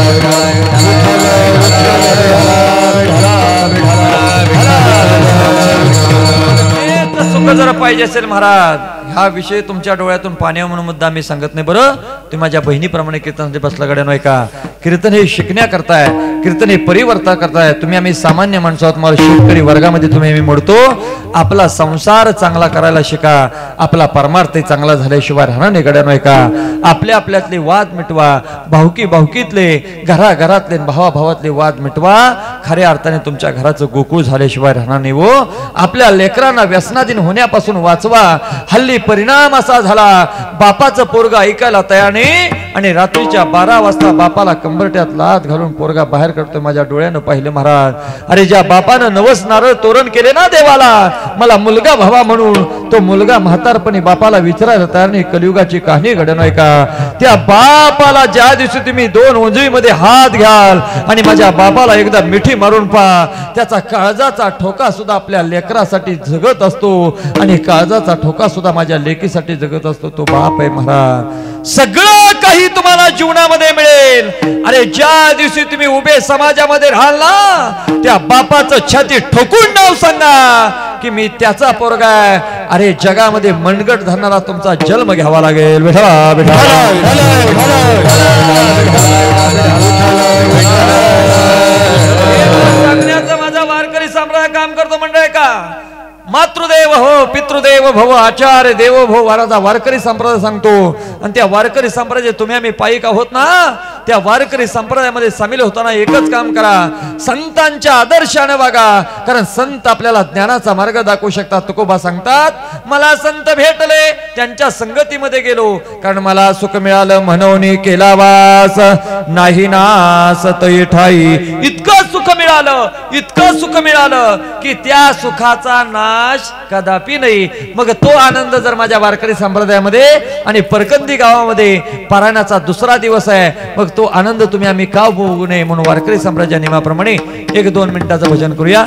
सुख जरा पाहिजे असेल महाराज, हा विषय तुमच्या डोळ्यातून पाणी म्हणून मुद्दा मी सांगत नाही. बरं तुम्ही माझ्या बहिणीप्रमाणे कीर्तनासाठी बसला गड्या, नाही का? कीर्तन हे शिकण्या करताय, कीर्तन हे परिवर्तन करताय. तुम्ही आम्ही सामान्य माणसं आहोत, मला शेतकरी वर्गामध्ये तुम्ही आम्ही मोडतो. आपला संसार चांगला करायला शिका, आपला परमार्थ चांगला झाल्याशिवाय राहणार नाही गड्या, नाही का? आपल्या आपल्यातले वाद मिटवा, भावकी भावकीतले, घराघरातले भावाभावातले वाद मिटवा. खऱ्या अर्थाने तुमच्या घराचं गोकुळ झाल्याशिवाय राहणार नाही. हो आपल्या लेकरांना व्यसनाधीन होण्यापासून वाचवा. हल्ली परिणाम असा झाला, बापाचं पोरगा ऐकायला तयार नाही आणि रात्रीच्या 12 वाजता बापाला कंबरट्यात लाथ घालून पोरगा बाहेर काढतो. माझ्या डोळ्यानं पाहिलं महाराज. अरे ज्या बापानं नवस नारळ तोरण केले ना देवाला, मला मुलगा व्हावा म्हणून, तो मुलगा म्हातारपणी बापाला विचारायला तयार नाही. कलियुगाची कहाणी घडण आहे का? त्या बापाला ज्या दिवशी तुम्ही 2 ओंजळीमध्ये हात घ्याल आणि माझ्या बापाला एकदा मिठी मारून पहा, त्याचा काळजाचा ठोका सुद्धा आपल्या लेकरासाठी जगत असतो आणि काळजाचा ठोका सुद्धा माझ्या लेकीसाठी जगत असतो. तो बाप आहे महाराज. सगळं काही तुम्हाला जीवनामध्ये मिळेल. अरे ज्या दिवशी तुम्ही उभे समाजामध्ये राहाल ना, त्या बापाचं छाती ठोकून नाव सांगा की मी त्याचा पोरगा आहे. अरे जगामध्ये मनगट धरणारा तुमचा जन्म घ्यावा लागेल. विठला विठला सांगण्याचं माझा वारकरी संप्रदाय काम करतो मंडळ का? मातृदेव हो, पितृदेव भव, आचार्य देवो भव, वाराचा वारकरी संप्रदाय सांगतो. आणि त्या वारकरी संप्रदाय तुम्ही आम्ही पायिक आहोत ना, त्या वारकरी संप्रदायामध्ये सामील होताना एकच काम करा, संतांच्या आदर्शाने वागा, कारण संत आपल्याला ज्ञानाचा मार्ग दाखवू शकतात. तुकोबा सांगतात, मला संत भेटले त्यांच्या संगतीमध्ये गेलो, कारण मला सुख मिळालं म्हणून केला वास, नाही नास तै ठाई. इतकं सुख मिळालं, इतकं सुख मिळालं की त्या सुखाचा नाश कदापि नाही. मग तो आनंद जर माझ्या वारकरी संप्रदायामध्ये आणि परकंदी गावामध्ये पारायणाचा दुसरा दिवस आहे, मग तो आनंद तुम्ही आम्ही का उपभोगू नये म्हणून वारकरी संप्रदायाच्या नियमाप्रमाणे 1-2 मिनिटाचं भजन करूया.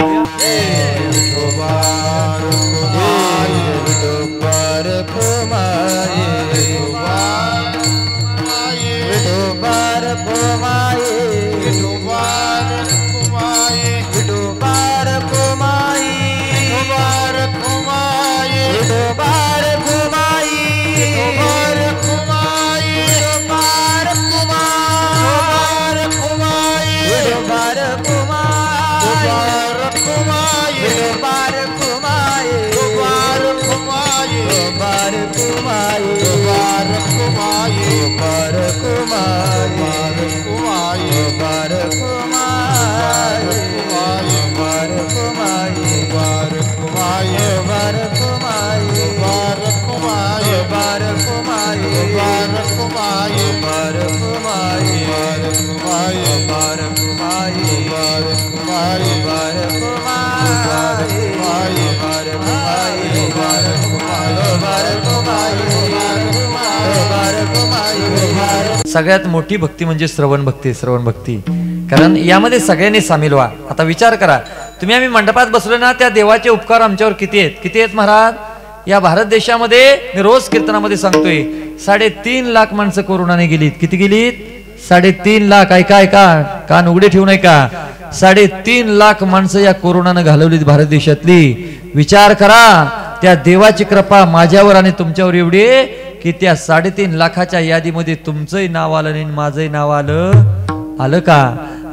सगळ्यात मोठी भक्ती म्हणजे श्रवण भक्ती. श्रवण भक्ती, कारण यामध्ये सगळ्यांनी सामील व्हा. आता विचार करा, तुम्ही आम्ही मंडपात बसलो ना, त्या देवाचे उपकार आमच्यावर किती आहेत, किती आहेत महाराज. या भारत देशामध्ये मी रोज कीर्तनामध्ये सांगतोय 3.5 लाख माणसं कोरोनाने गेलीत. किती गेलीत? 3.5 लाख. ऐका ऐका, कान उघडे ठेवू नये का. 3.5 लाख माणसं या कोरोनानं घालवलीत भारत देशातली. विचार करा, त्या देवाची कृपा माझ्यावर आणि तुमच्यावर एवढी की त्या 3.5 लाखाच्या यादीमध्ये तुमचंही नाव आलं नाही, माझंही नाव आलं का.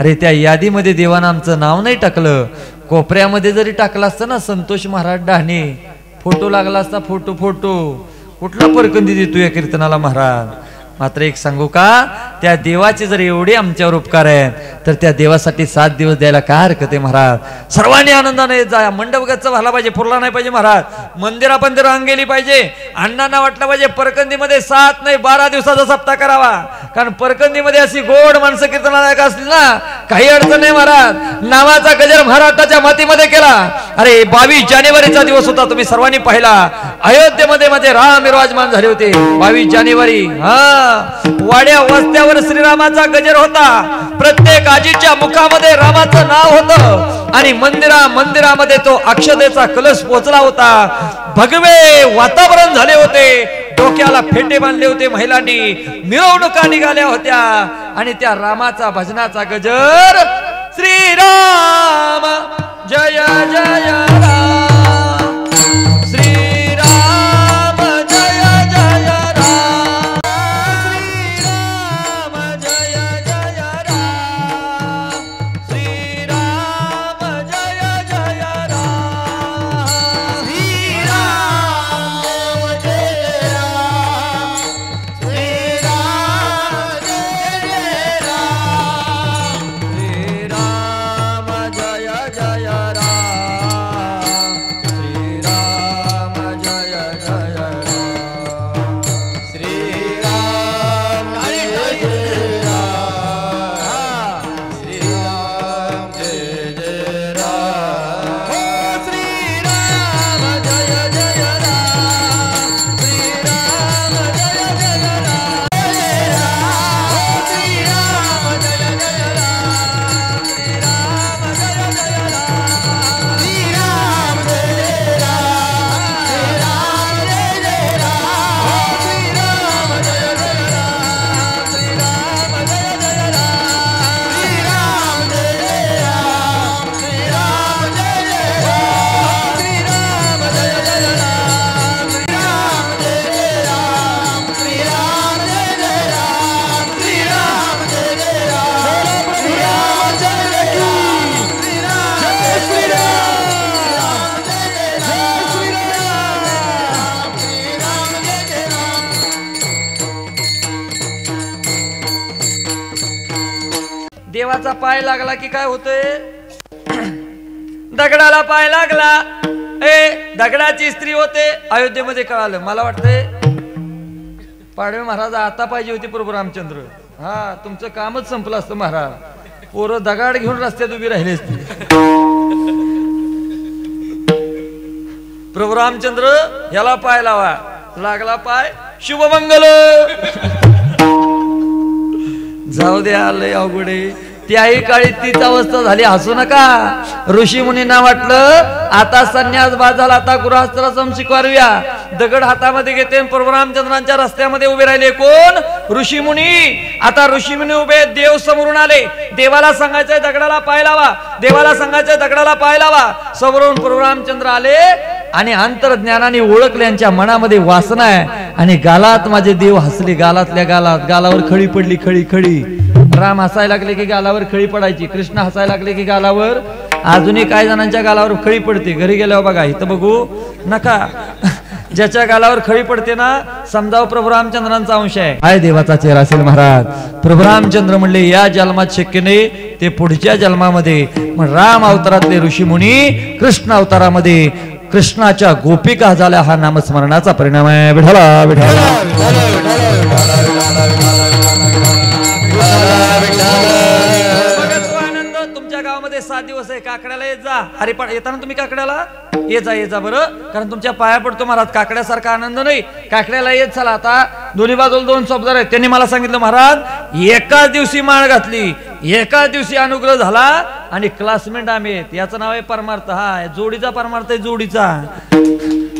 अरे त्या यादीमध्ये देवानं आमचं नाव नाही टाकलं. कोपऱ्यामध्ये जरी टाकलं असतं ना, संतोष महाराज डहाणे, फोटो लागला असता. फोटो कुठला परकंदी देतो या कीर्तनाला महाराज. मात्र एक सांगू का, त्या देवाचे जर एवढे आमच्यावर उपकार आहेत तर त्या देवासाठी 7 दिवस द्यायला काय हरकत आहे महाराज. सर्वांनी आनंदाने जा. मंडप गच्च व्हायला पाहिजे, फुरला नाही पाहिजे महाराज. मंदिर अंग गेली पाहिजे. अण्णांना वाटलं पाहिजे परकंदीमध्ये 7 नाही 12 दिवसाचा सप्ताह करावा, कारण परकंदीमध्ये अशी गोड माणसं कीर्तनाला असली ना, काही अडचण नाही महाराज. नावाचा गजर महाराष्ट्राच्या मातीमध्ये केला. अरे 22 जानेवारीचा दिवस होता, तुम्ही सर्वांनी पाहिला. अयोध्येमध्ये मध्ये राम विराजमान झाले होते 22 जानेवारी. वाड्या वस्त्यावर श्रीरामाचा गजर होता. प्रत्येक आजीच्या मुखामध्ये रामाचं नाव होतं आणि मंदिरामध्ये तो अक्षतेचा कलश पोचला होता. भगवे वातावरण झाले होते. डोक्याला फेटे बांधले होते महिलांनी. मिरवणुका निघाल्या होत्या आणि त्या रामाचा भजनाचा गजर, श्रीराम जय जय राम, श्रीराम जय जय राम, श्रीराम जय जय राम, श्रीराम जय जय राम, श्रीराम जय राम, श्रीराम जय राम, श्रीराम जय जय राम, श्रीराम देवाचा पाय लागला की काय होतंय? दगडाला पाय लागला, दगडाची स्त्री होते. अयोध्येमध्ये कळालं. मला वाटतंय पाडवे महाराज आता पाहिजे होते प्रभू रामचंद्र. हा, तुमचं कामच संपलं असतं महाराज. पोरं दगाड घेऊन रस्त्यात उभी राहिली असती. प्रभू रामचंद्र याला पाय लावा. लागला पाय, शुभमंगल. जाऊ द्या, लय अवघडे. त्याही काळी तीच अवस्था झाली. हसू नका. ऋषी मुनींना वाटलं आता संन्यास बाद झाला, आता गृहस्थाश्रम स्वीकारूया. दगड हातामध्ये घेते. प्रभू रामचंद्रांच्या रस्त्यामध्ये उभे राहिले. कोण? ऋषी मुनी. आता ऋषी मुनी उभे, देव समोरून आले. देवाला सांगायचंय दगडाला पाय लावा, देवाला सांगायचंय दगडाला पाय लावा. समोरून प्रभू रामचंद्र आले आणि अंतर्ज्ञानाने ओळखले यांच्या मनामध्ये वासना आहे. आणि गालात माझे देव हसले. गालातल्या गालात, गालावर खळी पडली. खळी खळी. राम हसायला लागले की गालावर खळी पडायची. कृष्ण हसायला लागले की गालावर, अजूनही काही जणांच्या गालावर खळी पडते. घरी गेल्यावर बघा, इथं बघू नका. ज्याच्या गालावर खळी पडते ना, समजाव प्रभू रामचंद्रांचा अंश आहे. देवाचा चेहरा असेल महाराज. प्रभू रामचंद्र म्हणले या जन्मात शक्य नाही, ते पुढच्या जन्मामध्ये. मग राम अवतारातले ऋषी मुनी कृष्ण अवतारामध्ये कृष्णाच्या गोपिका झाल्या. हा नामस्मरणाचा परिणाम आहे. विठला विठला. तुमच्या गावामध्ये 7 दिवस आहे. काकड्याला येत जा. अरे पण येताना तुम्ही काकड्याला ये जा बरं, कारण तुमच्या पाया पडतो महाराज. काकड्यासारखा आनंद नाही. काकड्याला येत चला. आता दोन्ही बाजूला 2 चौकदार आहेत. त्यांनी मला सांगितलं महाराज एकाच दिवशी माळ घातली, एकाच दिवसी अनुग्रह झाला आणि क्लासमेट आम्ही आहेत. याचं नाव आहे परमार्थ. हा जोडीचा परमार्थ आहे, जोडीचा.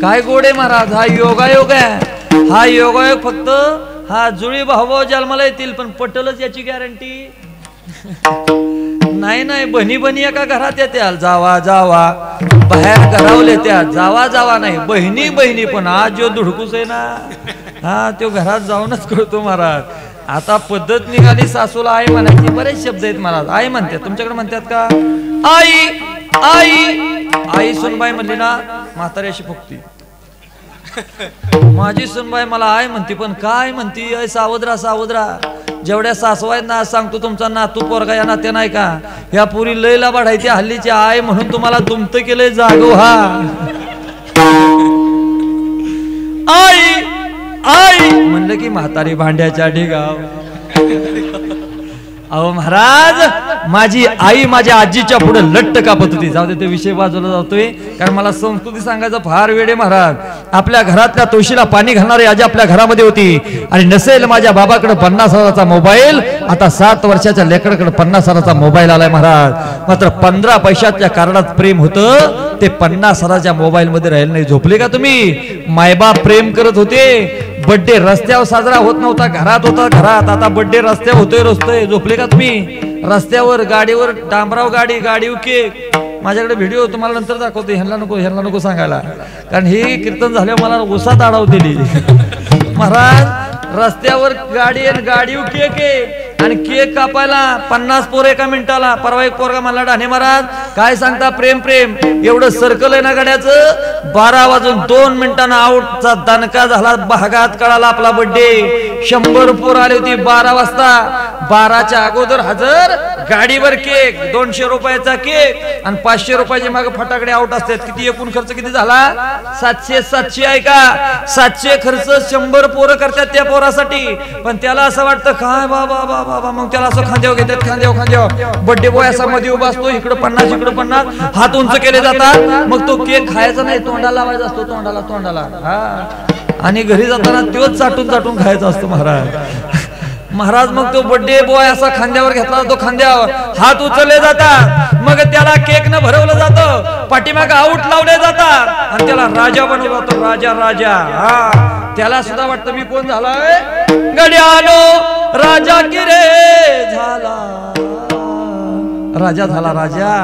काय गोडे महाराज, हा योगायोग आहे. हा योगायोग फक्त हा जुळी भाऊ जन्माला येतील, पण पटलच याची गॅरंटी नाही. नाही बहिणी बहिणी एका घरात येत्या. जावा जावा बाहेर घरावले त्या. जावा जावा नाही, बहिणी बहिणी. पण आज जो धुडकूस आहे ना, हा तो घरात जाऊनच कळतो महाराज. आता पद्धत निघाली सासूला आई म्हणायची. बरेच शब्द आहेत महाराज. आई म्हणतात. तुमच्याकडे म्हणतात का? आई आई आई. सुनबाई म्हणली ना, म्हातारी अशी फुकती. माझी सुनबाई मला आई म्हणती, पण काय म्हणती? आई सावधरा सावधरा. जेवढ्या सासवा आहेत ना, सांगतो तुमचा नातू पोरगा या नात्या नाही का, या पुरी लयला वाढायची. हल्लीची आई म्हणून तुम्हाला दुमत केलंय. जागो हा. आई आई म्हणलं की म्हातारी भांड्याच्या ढिगाव. अहो महाराज, माझी आई माझ्या आजीच्या पुढे लट्ट कापत होती. जाऊ दे, ते विषय बाजूला जातोय, कारण मला संस्कृती सांगायचं फार वेळ आहे महाराज. आपल्या घरातल्या तुळशीला पाणी घालणारी आजी आपल्या घरामध्ये होती. आणि नसेल माझ्या बाबाकडे 50,000चा मोबाईल, आता 7 वर्षाच्या लेकराकडे 50,000चा मोबाईल आलाय महाराज. मात्र 15 पैशाच्या कार्डात प्रेम होतं, ते 50,000च्या मोबाईल मध्ये राहिले नाही. झोपले का तुम्ही? मायबाप प्रेम करत होते. बर्थडे रस्त्यावर साजरा होत नव्हता, घरात होता घरात. आता बर्थडे रस्त्यावर होतोय. रस्ते झोपले का तुम्ही? रस्त्यावर गाडीवर डांबराव गाडी, गाडी केक. माझ्याकडे व्हिडिओ तुम्हाला नंतर दाखवतो. ह्यांना नको सांगायला, कारण हे कीर्तन झाल्यावर मला उसात आडाव दिली महाराज. रस्त्यावर गाडी आणि गाडीव केक आहे. आणि केक कापायला 50 पोर एका मिनिटाला. परवा एक पोरगा मला ढाणे महाराज काय सांगता, प्रेम प्रेम एवढं सर्कल आहे ना गाड्याचं. 12 वाजून 2 मिनिटांना आउटचा दणका झाला. भागात कळाला आपला बर्थडे. 100 पोर आली होती 12 वाजता. 12च्या अगोदर हजर. गाडीवर केक, 200 रुपयाचा केक आणि 500 रुपयाचे मागे फटाकडे आउट असतात. किती एकूण खर्च किती झाला? 700 आहे का? 700 खर्च 100 पोरं करतात त्या पोरासाठी. पण त्याला असं वाटतं काय बाबा बाबा. मग त्याला असं खांद्यावर घेतात. खांद्यावर बर्थडे बॉय असा मध्ये उभा असतो. इकडं 50 इकडं 50, हात उंच केले जातात. मग तो केक खायचा नाही, तोंडाला लावायचा असतो. तोंडाला हा. आणि घरी जाताना तोच चाटून खायचा असतो महाराज. मग तो बर्थडे बॉय असा खांद्यावर घेतला जातो. खांद्यावर हात उचलले जातात. मग त्याला केक न भरवलं जातं. पाठीमागे आऊट लावले जातात आणि त्याला राजा बनवला जातो. राजा हा. त्याला सुद्धा वाटतं मी कोण झालाय? गड्यानो राजा की रे झाला. राजा झाला राजा.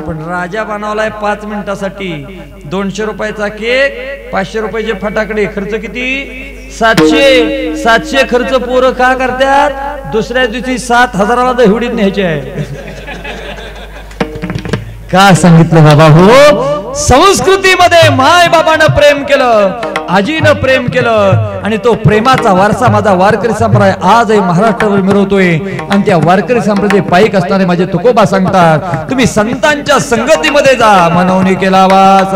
पण राजा बनवलाय 5 मिनिटासाठी. 200 रुपयाचा केक, 500 रुपयाचे फटाकडे. खर्च किती? 700 खर्च पोरं का करतात? दुसऱ्या दिवशी 7,000ला दहिवडीत न्यायचे आहे. का सांगितलं बाबा हो? संस्कृतीमध्ये माय बाबानं प्रेम केलं, आजीनं प्रेम केलं. आणि तो प्रेमाचा वारसा माझा वारकरी संप्रदाय आजही महाराष्ट्रावर मिरवतोय. आणि त्या वारकरी संप्रदाय पायीक असणारे माझे तुकोबा सांगतात, तुम्ही संतांच्या संगतीमध्ये जा, मनवणी केला वास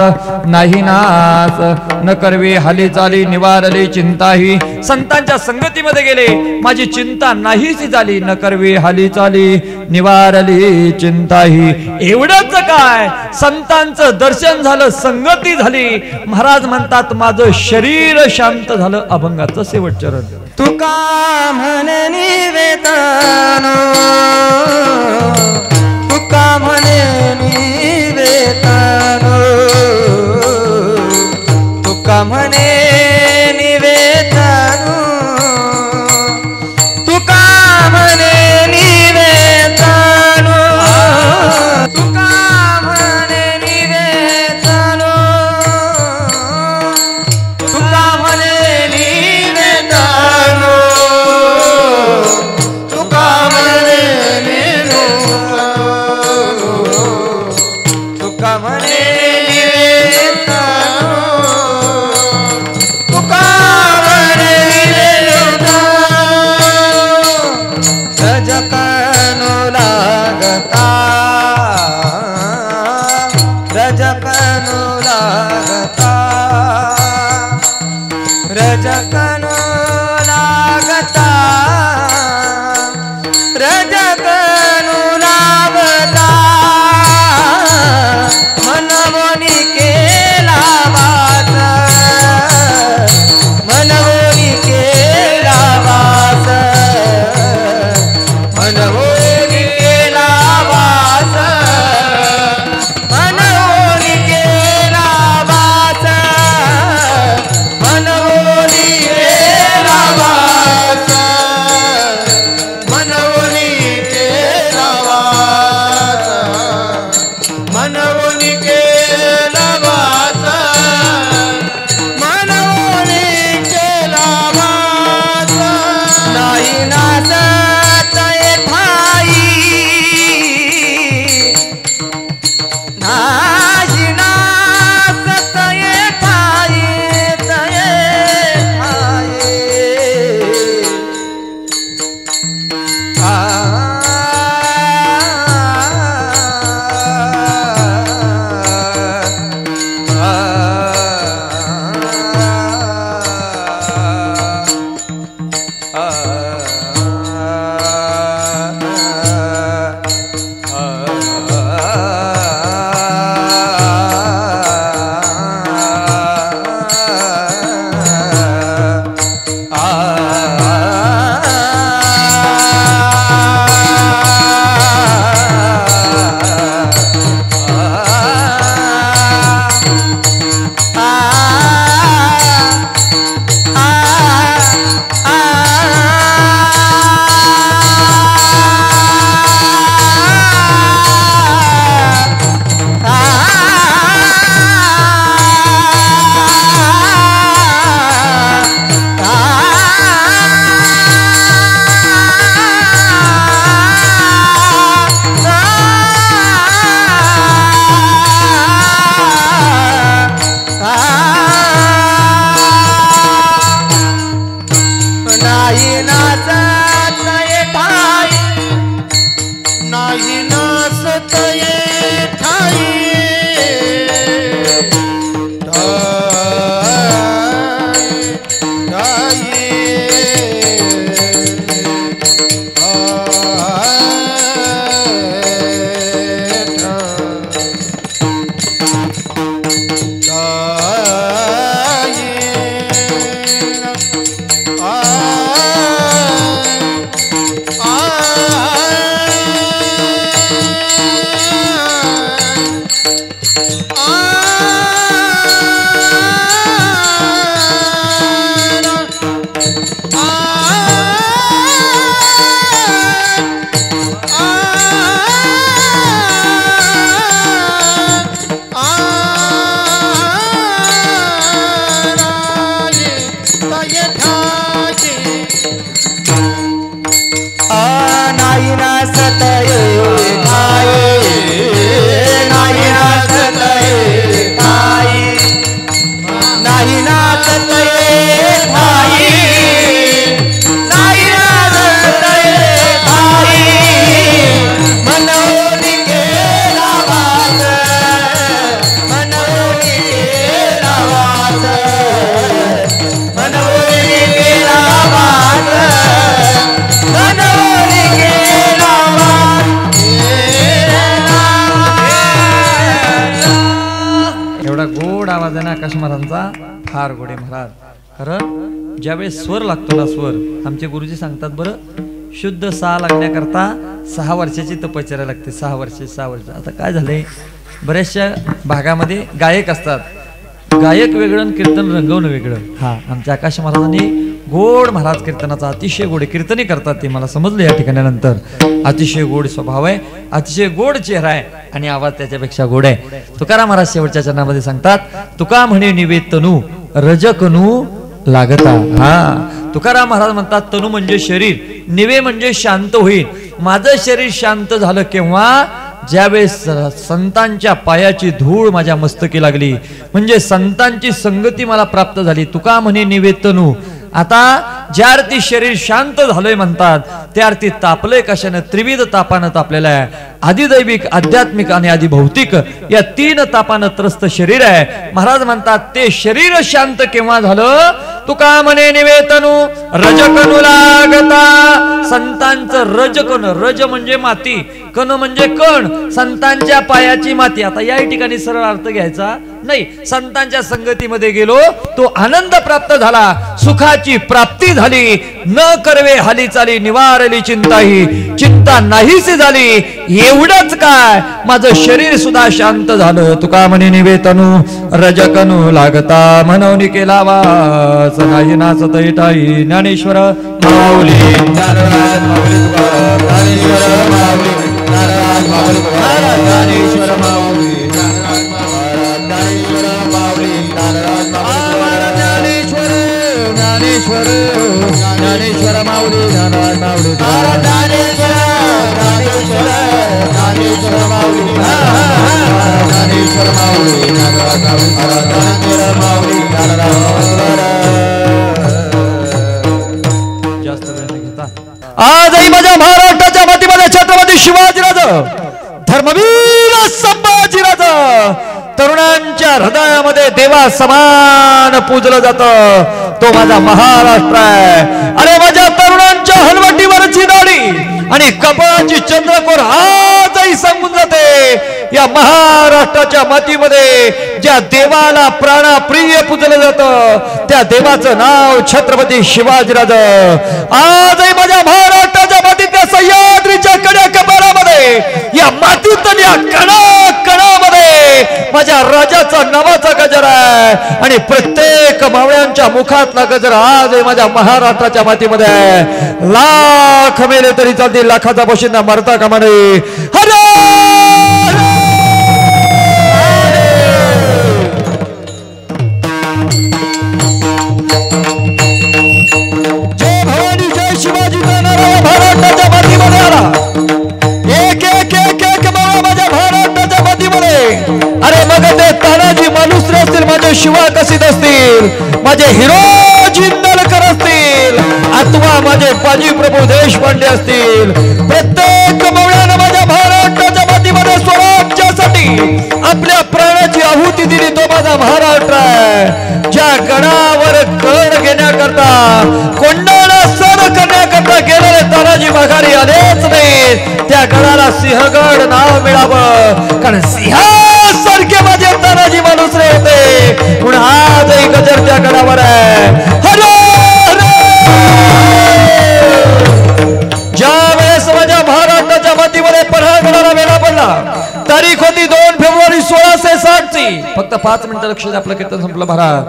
नाही नास, न करवे हाली चाली निवारली चिंताही. संतांच्या संगतीमध्ये गेले, माझी चिंता नाहीशी झाली, न करवे हाली चाली निवारली चिंताही. एवढंच काय, संतांचं दर्शन झालं, संगती झाली. महाराज म्हणतात माझं शरीर शांत झालं. अभंगाचं शेवट चरण. तुका म्हणे निवेदन, तुका म्हणे निवेदन, तुका म्हणे निवेदन, तुका म्हणे निवेदन, तुका म्हणे निवेदन, तुका म्हणे निवेदन, तुका म्हणे निवेदन, तुका म्हणे निवेदन, तुका म्हणे निवेदन, रजकनु लागता, रजकनु लागता, रजकनु लागता, रजकनु लागता, मनवनी केला वास, मनवनी केला वास, मनवनी केला वास, मनवनी केला वास, मनवनी केला वास, मनवनी केला वास, मनवनी केला वास, मनवनी केला वास. नाही नाचत ठाई, नाही नाचत ठाई, ठाई. नाही नाचत ठाई, नाही नाचत ठाई, आकाश महाराजांचा फार गोडे महाराज. खरं ज्यावेळेस स्वर लागतो ना, स्वर आमचे गुरुजी सांगतात बरं, शुद्ध सा लागण्याकरता 6 वर्षाची तपश्चर्या लागते. 6 वर्ष. आता काय झालंय, बऱ्याचशा भागामध्ये गायक असतात, गायक वेगळं आणि कीर्तन रंगवणं वेगळं. हा, आमच्या आकाश महाराजांनी गोड महाराज कीर्तनाचा अतिशय गोड कीर्तनी करतात, ते मला समजलं या ठिकाणी नंतर. अतिशय गोड स्वभाव आहे, अतिशय गोड चेहरा आहे आणि आवाज त्याच्यापेक्षा गोड आहे. तुकाराम महाराज शेवटच्या चरणामध्ये सांगतात, तुका म्हणे निवेद तनू रजकनू लागता. हा, तुकाराम महाराज म्हणतात तनू म्हणजे शरीर, निवे म्हणजे शांत होईल. माझं शरीर शांत झालं केव्हा, ज्यावेळेस संतांच्या पायाची धूळ माझ्या मस्तकी लागली, म्हणजे संतांची संगती मला प्राप्त झाली. तुका म्हणे निवेतनू. आता ज्या अर्थी शरीर शांत झालंय म्हणतात, त्या अर्थी तापलंय कशानं, त्रिविध तापानं तापलेलं आहे. आदिदैविक, आध्यात्मिक आणि आदिभौतिक या 3 तापानं त्रस्त शरीर आहे. महाराज म्हणतात ते शरीर शांत केव्हा झालं, तुका म्हणे निवेतनू रजकनू लागता. संतांचं रजकण, रज म्हणजे माती, कण म्हणजे कण, संतांच्या पायाची माती. आता या ठिकाणी सरळ अर्थ घ्यायचा नाही, संतांच्या संगतीमध्ये गेलो तो आनंद प्राप्त झाला, सुखाची प्राप्ती झाली. न करवे हाली चाली निवारली चिंताही, चिंता नाहीशी झाली. एवढंच काय, माझं शरीर सुद्धा शांत झालं. तुका म्हणे निवेतनू रजकनू लागता, म्हणून केला वास नाही नाचत इटाई. ज्ञानेश्वर माऊली ज्ञानेश्वर माऊली ज्ञानेश्वर माऊली ज्ञानेश्वर माऊली ज्ञानेश्वर माऊली जास्त वेळ न घेता आजही माझ्या महाराष्ट्राच्या मातीमध्ये छत्रपती शिवाजीराज, धर्मवीर संभाजीराज तरुणांच्या हृदयामध्ये देवा समान पूजलं जातं. तो माझा महाराष्ट्र आहे. अरे माझ्या तरुणांच्या हलवटीवरची दाढी आणि कपाळाची चंद्रकोर आजही सांगून जाते, या महाराष्ट्राच्या मातीमध्ये ज्या देवाला प्राणप्रिय पूजलं जातं, त्या देवाचं नाव छत्रपती शिवाजीराज. आजही माझ्या महाराष्ट्राच्या मातीतल्या सह्याद्रीच्या कड्या कपाळामध्ये, या मातीतल्या कणामध्ये माझ्या राजाचा नावाचा गजर आहे आणि प्रत्येक मावळ्यांच्या मुखातला गजर आजही माझ्या महाराष्ट्राच्या मातीमध्ये आहे. लाख मेले तरी चालतील, लाखाचा पोशिंदा मरता कामा नये. हरे जय भवानी जय शिवाजी महाराष्ट्राच्या मातीमध्ये आला. एक एक एक एक बाबा माझ्या महाराष्ट्राच्या मातीमध्ये. अरे मग ते तानाजी मालुसरे असतील, माझे शिवा कसीद असतील, माझे हिरो जिंदलकर असतील, अथवा माझे बाजी प्रभू देशपांडे असतील, प्रत्येक मवळ्यानं माझ्या महाराष्ट्राच्या मातीमध्ये स्वराज्यासाठी आपल्या प्राणाची आहुती दिली. तो माझा महाराष्ट्र आहे. ज्या गडावर कण घेण्याकरता, कोंडाळा सण करण्याकरता गेलेले तानाजी माघारी आलेच नाही, त्या गडाला सिंहगड नाव मिळावं, कारण सिंहासारखे माझे तानाजी मालुसरे होते. म्हणून आजही गजर त्या गडावर आहे. हरे ज्या वेळेस माझ्या महाराष्ट्राच्या मातीमध्ये पन्हाळगडाला वेढा पडला, तारीख होती 2 फेब्रुवारी 1660 ची. फक्त 5 मिनिटं लक्ष द्या, आपलं कीर्तन संपलं महाराज.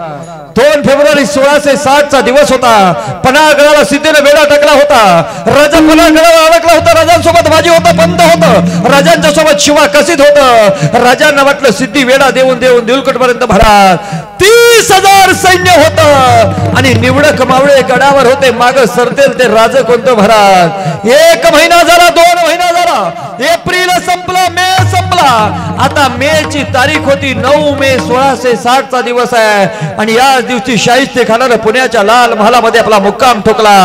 2 फेब्रुवारी 1660 चा दिवस होता. पन्हाळगडाला सिद्धीने वेढा टाकला होता. राजा पन्हाळगडाला अडकला होता. राजांसोबत बाजी होता, पंत होतं, राजांच्या सोबत शिवा कसीद होतं. राजांना वाटलं सिद्धी वेढा देऊन देऊन दिलकटपर्यंत महाराज 30,000 सैन्य होतं आणि निवडक मावळे गडावर होते. माग सरतेल ते राज कोणतं महाराज. 1 महिना झाला, 2 महिना झाला, एप्रिल संपला, मे संपला. आता मे ची तारीख होती 9 मे 1660 चा दिवस आहे आणि याच दिवशी शाहिस्ते खानानं पुण्याच्या लाल महालामध्ये आपला मुक्काम ठोकला.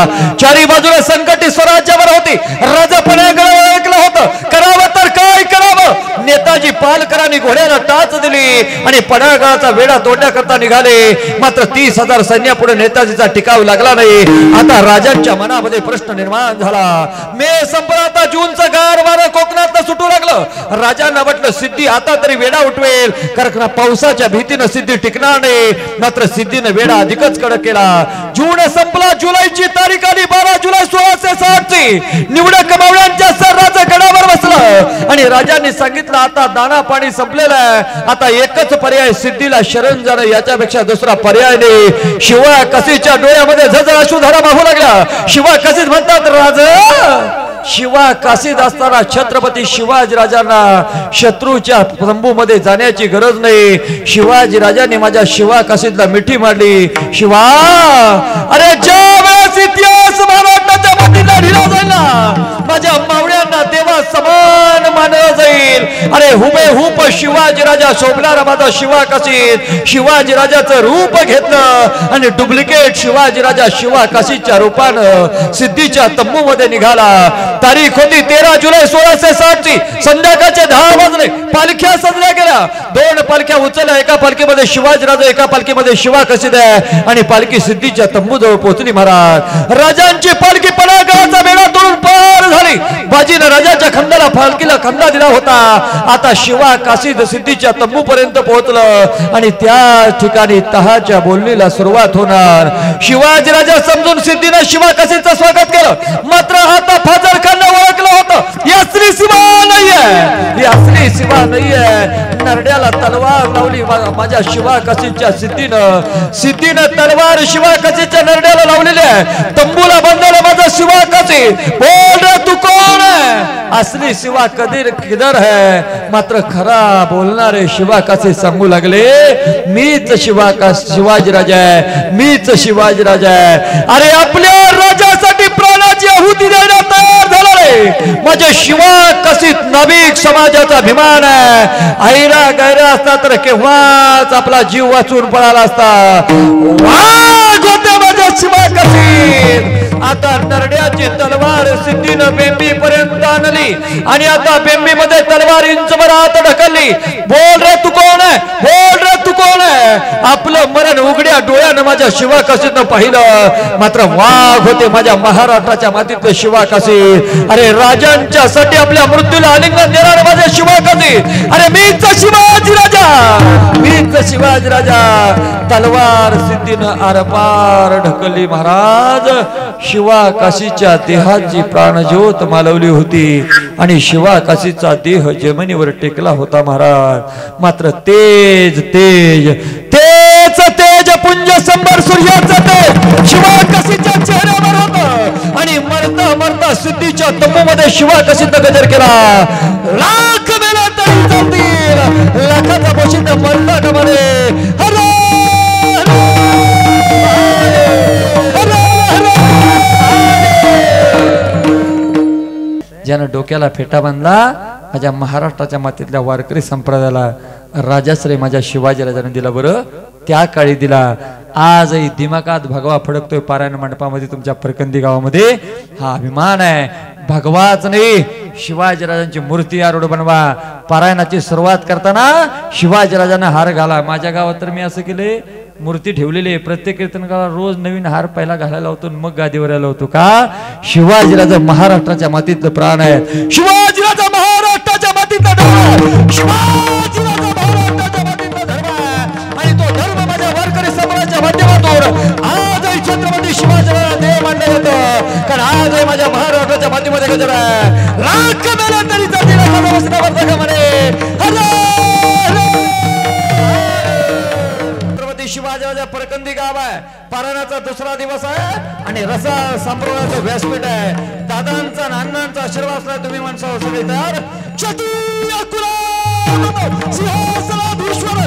चारी बाजूला संकटी स्वराज्यावर होती. राजा पन्हाळगडावर ऐकलं होतं, करावं तर काय करावं. नेताजी पालकरांनी घोड्याला टाच दिली. आणि पडाळगडाचा वेढा तोडण्याकरता निघाले. मात्र 30,000 सैन्यापुढे नेताजीचा टिकाव लागला नाही. आता राजांच्या मनामध्ये प्रश्न निर्माण झाला. मे संपला, आता जूनचं गार वारं कोकणात सुटू लागलं. राजांना वाटलं सिद्धी आता तरी वेढा उठवेल, कारण पावसाच्या भीतीनं सिद्धी टिकणार नाही. मात्र सिद्धीनं वेढा अधिकच कडक केला. जून संपला, जुलैची तारीख आली. 12 जुलै 1660 ची निवडक मावळ्यांच्या सर्राचं गडावर बसलं आणि राजांनी सांगितलं आता दाणा पाणी संपलेलं आहे. आता एकच पर्याय, सिद्धीला शरण जाणं, याच्यापेक्षा दुसरा पर्याय नाही. शिवा कसीच्या डोळ्यामध्ये झळझळ अश्रुधारा वाहू लागल्या. शिवा कसीच म्हणतात, राजा शिवा काशीत असताना छत्रपती शिवाजी राजांना शत्रूच्या तंबूमध्ये जाण्याची गरज नाही. शिवाजी राजांनी माझ्या शिवा काशीतला मिठी मारली. शिवा, अरे ज्या वेळेस इतिहास महाराष्ट्राच्या मातीला लिहिला जाईल ना, माझ्या मावळ्यांना देवा समान मानलं जाईल. अरे हुबेहूब शिवाजी राजा शोभणारा माझा शिवा काशीत शिवाजी राजाचं रूप घेतलं आणि डुप्लिकेट शिवाजी राजा शिवा काशीच्या रूपानं सिद्धीच्या तंबूमध्ये निघाला. तारीख होती 13 जुलै 1660 ची. संध्याकाळचे 10 वाजले. पालख्या सजल्या गेल्या. 2 पालख्या उचलल्या. एका पालखीमध्ये शिवाजीराजा, एका पालखीमध्ये शिवा कसीद आहे आणि पालखी सिद्धीच्या तंबूजवळ पोहोचली. महाराज राजांची पालखी परागडाचा वेढा तोडून पार झाली. बाजीनं राजाच्या खंडाला पालखीला खंडा दिला होता. आता शिवा काशीद सिद्धीच्या तंबू पर्यंत पोहोचलं आणि त्या ठिकाणी तहाच्या बोलणीला सुरुवात होणार. शिवाजी राजा समजून सिद्धीनं शिवा काशीदचं स्वागत केलं. मात्र आता फाजल खानने ओळखलं होतं, ही असली शिवा नाहीये, ही असली शिवा नाहीये. नरड्याला तलवार लावली माझ्या शिवा काशीदच्या सिद्धीनं तलवार शिवा काशीदच्या नरड्याला लावलेली आहे. तंबूला बांधलेला माझा शिवा काशीद. बोल रे तू कोण आहे? असली शिवा किधर है? मात्र खरा बोलणारे शिवा काशीद सांगू लागले, मीच शिवाजी राजा आहे, मीच शिवाजी राजा आहे. अरे आपल्या राजासाठी प्राणाची आहुती द्यायला तयार झाला रे. माझे शिवा काशीद नाभिक समाजाचा अभिमान आहे. ऐरा गैरा असता तर केव्हाच आपला जीव वाचून पळाला असता. वाघ होते माझे शिवा काशीद. आता नरड्याची तलवार सिद्धीनं बेंबी पर्यंत आणली आणि आता बेंबी मध्ये तलवार इंचभर आत ढकलली. बोल रे तू कोण आहे? बोल रे तू कोण आहे? आपलं मरण उघड्या डोळ्यानं माझ्या शिवा काशीदनं पाहिलं. मात्र वाघ होते माझ्या महाराष्ट्राच्या मातीतले शिवा काशीद. अरे राजांच्यासाठी आपल्या मृत्यूला आलिंगन देणारे माझे शिवा काशीद. अरे मीच शिवाजी राजा, मीच शिवाजी राजा. तलवार सिद्धीनं आरपार ढकलली. महाराज शिवा काशीच्या देहाची प्राणज्योत मालवली होती आणि शिवा काशीचा देह जमिनीवर टेकला होता. महाराज मात्र तेज तेज तेज तेज पुंज संबर सूर्याचं तेज शिवा काशीच्या चेहऱ्यावर होतं आणि मरता मरता सिद्धीच्या तंबूमध्ये शिवा काशीनं गजर केला. लाख मेला तरी चालतील, लाखाचा पोशिंद मरला का म्हणे. ज्यानं डोक्याला फेटा बांधला माझ्या महाराष्ट्राच्या मातीतल्या वारकरी संप्रदायाला राजाश्रय माझ्या शिवाजी राजाने दिला. बरं त्या काळी दिला. आजही दिमागात भगवा फडकतोय पारायण मंडपामध्ये तुमच्या परकंदी गावामध्ये. हा अभिमान आहे. भगवाच नाही, शिवाजी राजांची मूर्ती आरूढ बनवा. पारायणाची सुरुवात करताना शिवाजी राजांना हार घाला. माझ्या गावात तर मी असं केले, मूर्ती ठेवलेली आहे. प्रत्येक कीर्तनकाला रोज नवीन हार पहिला घालायला होतो, मग गादीवर यायला होतो. का? शिवाजी राजा महाराष्ट्राच्या मातीतलं प्राण आहे. शिवाजी राजा महाराष्ट्राच्या मातीतला धर्म, शिवाजी राजा महाराष्ट्राच्या मातीतला धर्म आहे आणि तो धर्म माझ्या वारकरी समाजाच्या माध्यमातून आजही छत्रपती शिवाजी राजा देव मानलं जातं. कारण आजही माझ्या महाराष्ट्राच्या मातीमध्ये गजर आहे. लाख मेला तरी जातील शिवाजी राजा परकंदी गाव आहे. पारायणाचा दुसरा दिवस आहे आणि रसा संप्रदायाचं व्यासपीठ आहे. दादांचा नानांचा आशीर्वाद असला तुम्ही माणसं सगळे तर चतुर्कुल सिंहासनाधीश्वर